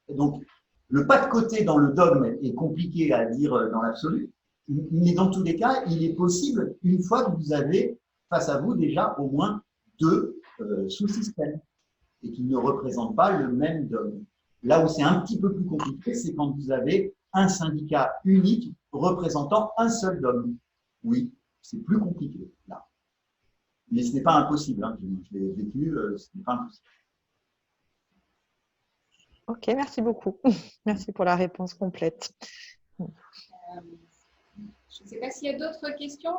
Et donc, le pas de côté dans le dogme est compliqué à dire dans l'absolu, mais dans tous les cas, il est possible, une fois que vous avez face à vous déjà au moins deux sous-systèmes et qui ne représentent pas le même dogme. Là où c'est un petit peu plus compliqué, c'est quand vous avez un syndicat unique représentant un seul dogme. Oui, c'est plus compliqué là. Mais ce n'est pas impossible. Hein. Je l'ai vécu, ce n'est pas impossible. Ok, merci beaucoup. Merci pour la réponse complète. Je ne sais pas s'il y a d'autres questions.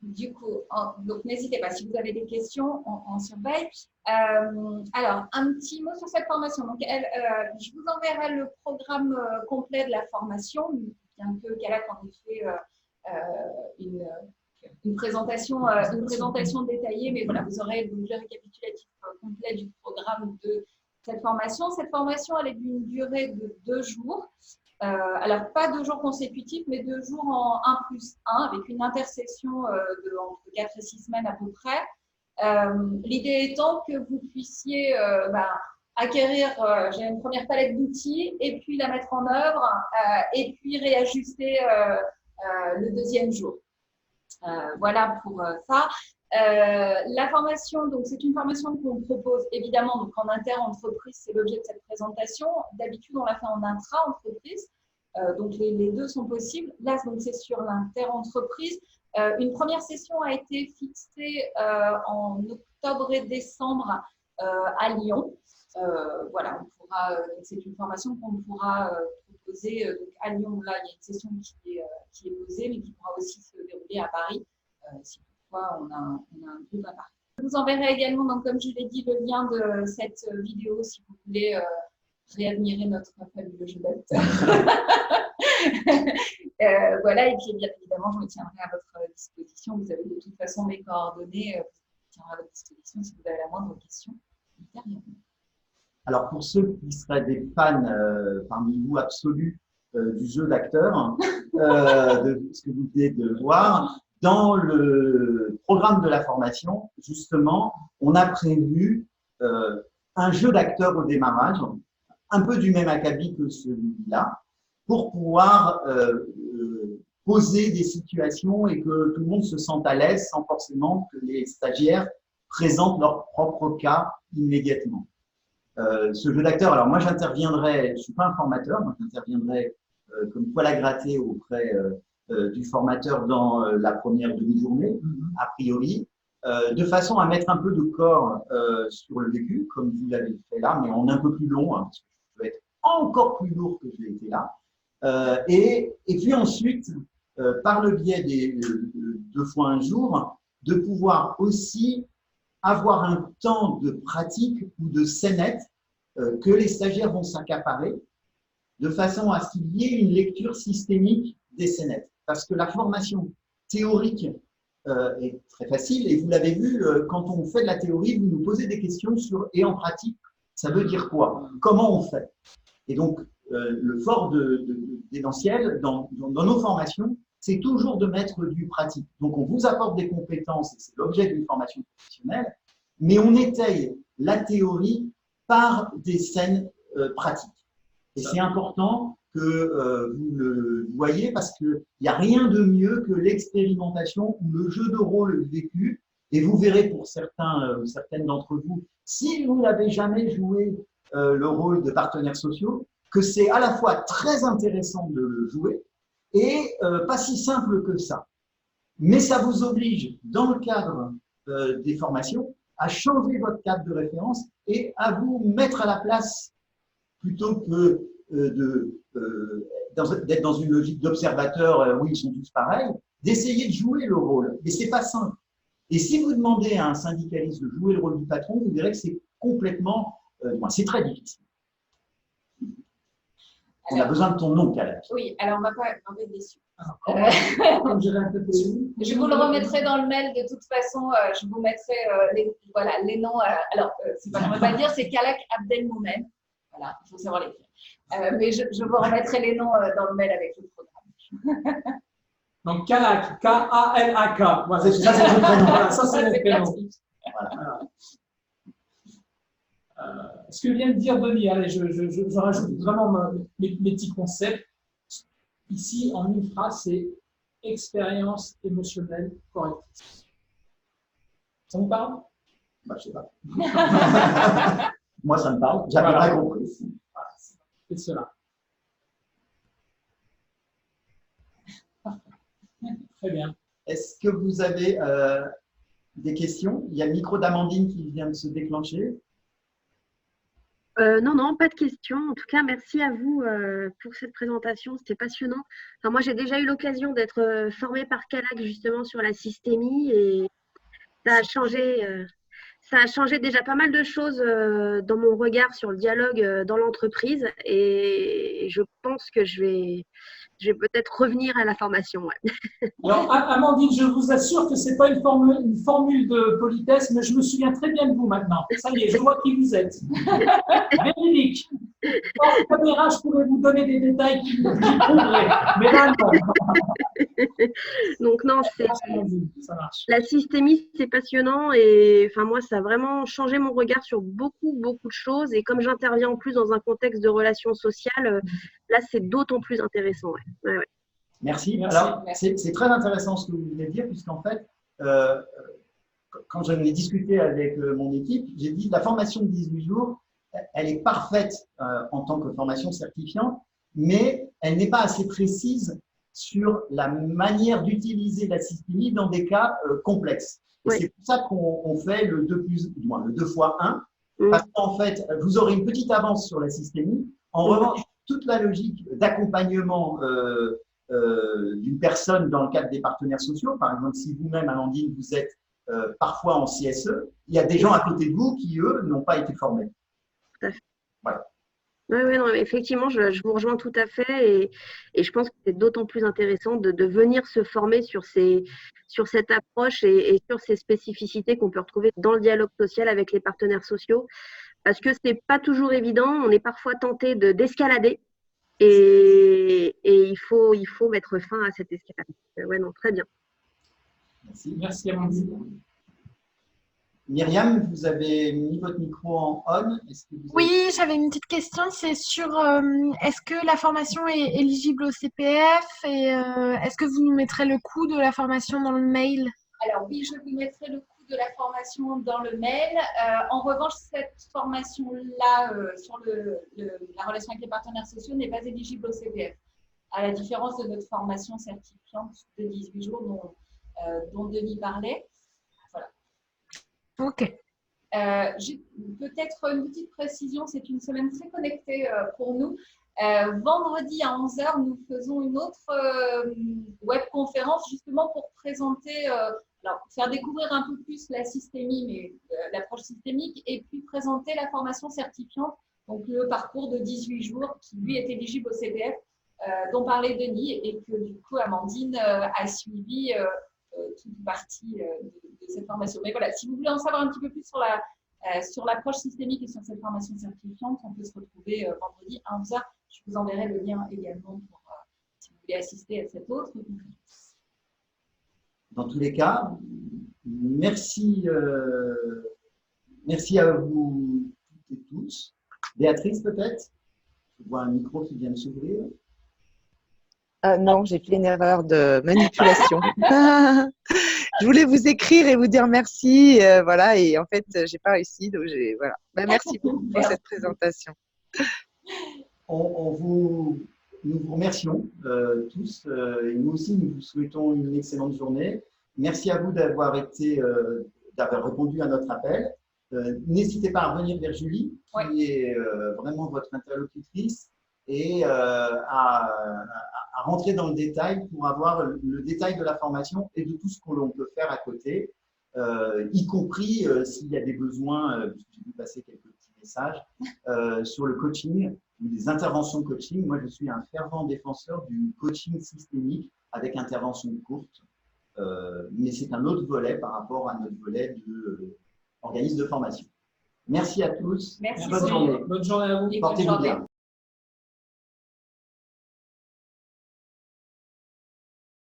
Du coup, donc n'hésitez pas, si vous avez des questions, on surveille. Alors, un petit mot sur cette formation. Donc, je vous enverrai le programme complet de la formation, bien que Kalak en ait fait une présentation détaillée, mais voilà, vous aurez donc le récapitulatif complet du programme de cette formation. Cette formation, elle est d'une durée de 2 jours. Alors, pas 2 jours consécutifs, mais 2 jours en 1+1, avec une intersection entre 4 et 6 semaines à peu près. L'idée étant que vous puissiez acquérir une première palette d'outils et puis la mettre en œuvre et puis réajuster le 2e jour. Voilà pour ça. La formation, donc c'est une formation qu'on propose évidemment donc en inter-entreprise, c'est l'objet de cette présentation. D'habitude, on la fait en intra-entreprise, donc les deux sont possibles. Là, donc c'est sur l'inter-entreprise. Une première session a été fixée en octobre et décembre à Lyon. Voilà, c'est une formation qu'on pourra proposer donc à Lyon. Là, il y a une session qui est posée, mais qui pourra aussi se dérouler à Paris. Si on a un groupe à Paris. Je vous enverrai également, donc, comme je l'ai dit, le lien de cette vidéo si vous voulez réadmirer notre fabuleux jeu d'acteur. Voilà, et puis bien évidemment, je me tiendrai à votre disposition. Vous avez de toute façon mes coordonnées. Je me tiendrai à votre disposition si vous avez la moindre question. Alors, pour ceux qui seraient des fans parmi vous absolus du jeu d'acteur, de ce que vous venez de voir, dans le programme de la formation, justement, on a prévu un jeu d'acteur au démarrage, un peu du même acabit que celui-là, pour pouvoir poser des situations et que tout le monde se sente à l'aise sans forcément que les stagiaires présentent leur propre cas immédiatement. Ce jeu d'acteur, alors moi j'interviendrai, je ne suis pas un formateur, donc j'interviendrai comme poil à gratter auprès du formateur dans la première demi-journée, a priori, de façon à mettre un peu de corps sur le vécu, comme vous l'avez fait là, mais en un peu plus long, hein, parce que je peux être encore plus lourd que je l'ai été là. Et puis ensuite, par le biais des 2 fois 1 jour, de pouvoir aussi avoir un temps de pratique ou de scénette que les stagiaires vont s'accaparer, de façon à ce qu'il y ait une lecture systémique des scénettes. Parce que la formation théorique est très facile, et vous l'avez vu, quand on fait de la théorie, vous nous posez des questions sur « et en pratique, ça veut dire quoi ? Comment on fait ?» Et donc, le fort d'Édentiel, dans nos formations, c'est toujours de mettre du pratique. Donc, on vous apporte des compétences, et c'est l'objet d'une formation professionnelle, mais on étaye la théorie par des scènes pratiques. Et c'est important que vous le voyez parce qu'il n'y a rien de mieux que l'expérimentation ou le jeu de rôle vécu. Et vous verrez pour certains, certaines d'entre vous, si vous n'avez jamais joué le rôle de partenaires sociaux, que c'est à la fois très intéressant de le jouer et pas si simple que ça. Mais ça vous oblige, dans le cadre des formations, à changer votre cadre de référence et à vous mettre à la place plutôt que d'être dans une logique d'observateur, oui, ils sont tous pareils, d'essayer de jouer le rôle. Mais c'est pas simple. Et si vous demandez à un syndicaliste de jouer le rôle du patron, vous verrez que c'est complètement, c'est très difficile. On a besoin de ton nom, Calac. Oui, alors on va pas être déçu. Comme je l'ai un peu fait. Je vous le remettrai dans le mail. De toute façon, je vous mettrai les noms. Alors, c'est pas, on ne va pas le dire, c'est Calac Abdelmoumen. Voilà, il faut savoir l'écrire. Mais je vous remettrai les noms dans le mail avec le programme. Donc, Calac, K-A-L-A-K. Ça, c'est son prénom. Voilà, ça, c'est mon prénom. Voilà. Ce que vient de dire Denis, allez, je rajoute vraiment mes petits concepts. Ici, en une phrase, c'est expérience émotionnelle correctrice. Ça vous parle? Bah, je sais pas. Moi, ça me parle. J'avais pas compris. Voilà, c'est cela. Très bien. Est-ce que vous avez des questions? Il y a le micro d'Amandine qui vient de se déclencher. Non, pas de questions. En tout cas, merci à vous pour cette présentation. C'était passionnant. Enfin, moi, j'ai déjà eu l'occasion d'être formée par Calac justement sur la systémie et ça a changé déjà pas mal de choses dans mon regard sur le dialogue dans l'entreprise et je pense que je vais peut-être revenir à la formation. Ouais. Alors, Amandine, je vous assure que ce n'est pas une formule de politesse, mais je me souviens très bien de vous maintenant. Ça y est, je vois qui vous êtes. Véridique. Hors caméra, je pourrais vous donner des détails qui prouveraient. Mais là, non. Donc, non, Ça marche. La systémie, c'est passionnant et enfin, moi, ça a vraiment changé mon regard sur beaucoup de choses. Et comme j'interviens en plus dans un contexte de relations sociales, là, c'est d'autant plus intéressant. Ouais. Merci. Merci. Alors, c'est très intéressant ce que vous venez de dire, puisqu'en fait, quand j'en ai discuté avec mon équipe, j'ai dit la formation de 18 jours, elle est parfaite en tant que formation certifiante, mais elle n'est pas assez précise sur la manière d'utiliser la systémie dans des cas complexes. Et c'est pour ça qu'on fait le 2 fois 1, parce qu'en fait, vous aurez une petite avance sur la systémie. En revanche, toute la logique d'accompagnement d'une personne dans le cadre des partenaires sociaux, par exemple, si vous-même, Amandine, vous êtes parfois en CSE, il y a des gens à côté de vous qui, eux, n'ont pas été formés. Tout à fait. Voilà. Oui, non, effectivement, je vous rejoins tout à fait et je pense que c'est d'autant plus intéressant de venir se former sur cette approche et sur ces spécificités qu'on peut retrouver dans le dialogue social avec les partenaires sociaux parce que c'est pas toujours évident, on est parfois tenté d'escalader et il faut mettre fin à cette escalade. Ouais, non, très bien. Merci Amandine. Myriam, vous avez mis votre micro en on. Oui, j'avais une petite question. C'est sur est-ce que la formation est éligible au CPF et est-ce que vous nous mettrez le coût de la formation dans le mail? Alors oui, je vous mettrai le coût de la formation dans le mail. En revanche, cette formation-là sur la relation avec les partenaires sociaux n'est pas éligible au CPF, à la différence de notre formation certifiante de 18 jours dont Denis parlait. Voilà. Ok. J'ai peut-être une petite précision, c'est une semaine très connectée pour nous. Vendredi à 11h, nous faisons une autre webconférence justement pour présenter, alors faire découvrir un peu plus la systémie, mais l'approche systémique, et puis présenter la formation certifiante, donc le parcours de 18 jours qui lui est éligible au CPF, dont parlait Denis, et que du coup Amandine a suivi toute partie de cette formation. Mais voilà, si vous voulez en savoir un petit peu plus sur l'approche systémique et sur cette formation certifiante, on peut se retrouver vendredi à 11h. Je vous enverrai le lien également pour si vous voulez assister à cette autre conférence. Dans tous les cas, merci à vous toutes et tous. Béatrice, peut-être? Je vois un micro qui vient de s'ouvrir. Non, j'ai fait une erreur de manipulation. Je voulais vous écrire et vous dire merci, voilà, et en fait, j'ai pas réussi, donc voilà. Merci beaucoup pour cette présentation. Nous vous remercions tous, et nous aussi, nous vous souhaitons une excellente journée. Merci à vous d'avoir répondu à notre appel. N'hésitez pas à revenir vers Julie, qui est vraiment votre interlocutrice, et à rentrer dans le détail pour avoir le détail de la formation et de tout ce que l'on peut faire à côté, y compris s'il y a des besoins, puisque j'ai vu passer quelques petits messages, sur le coaching ou des interventions coaching. Moi, je suis un fervent défenseur du coaching systémique avec intervention courte, mais c'est un autre volet par rapport à notre volet d'organisme de formation. Merci à tous. Merci. Bonne journée. Bonne journée à vous. Portez-vous bien.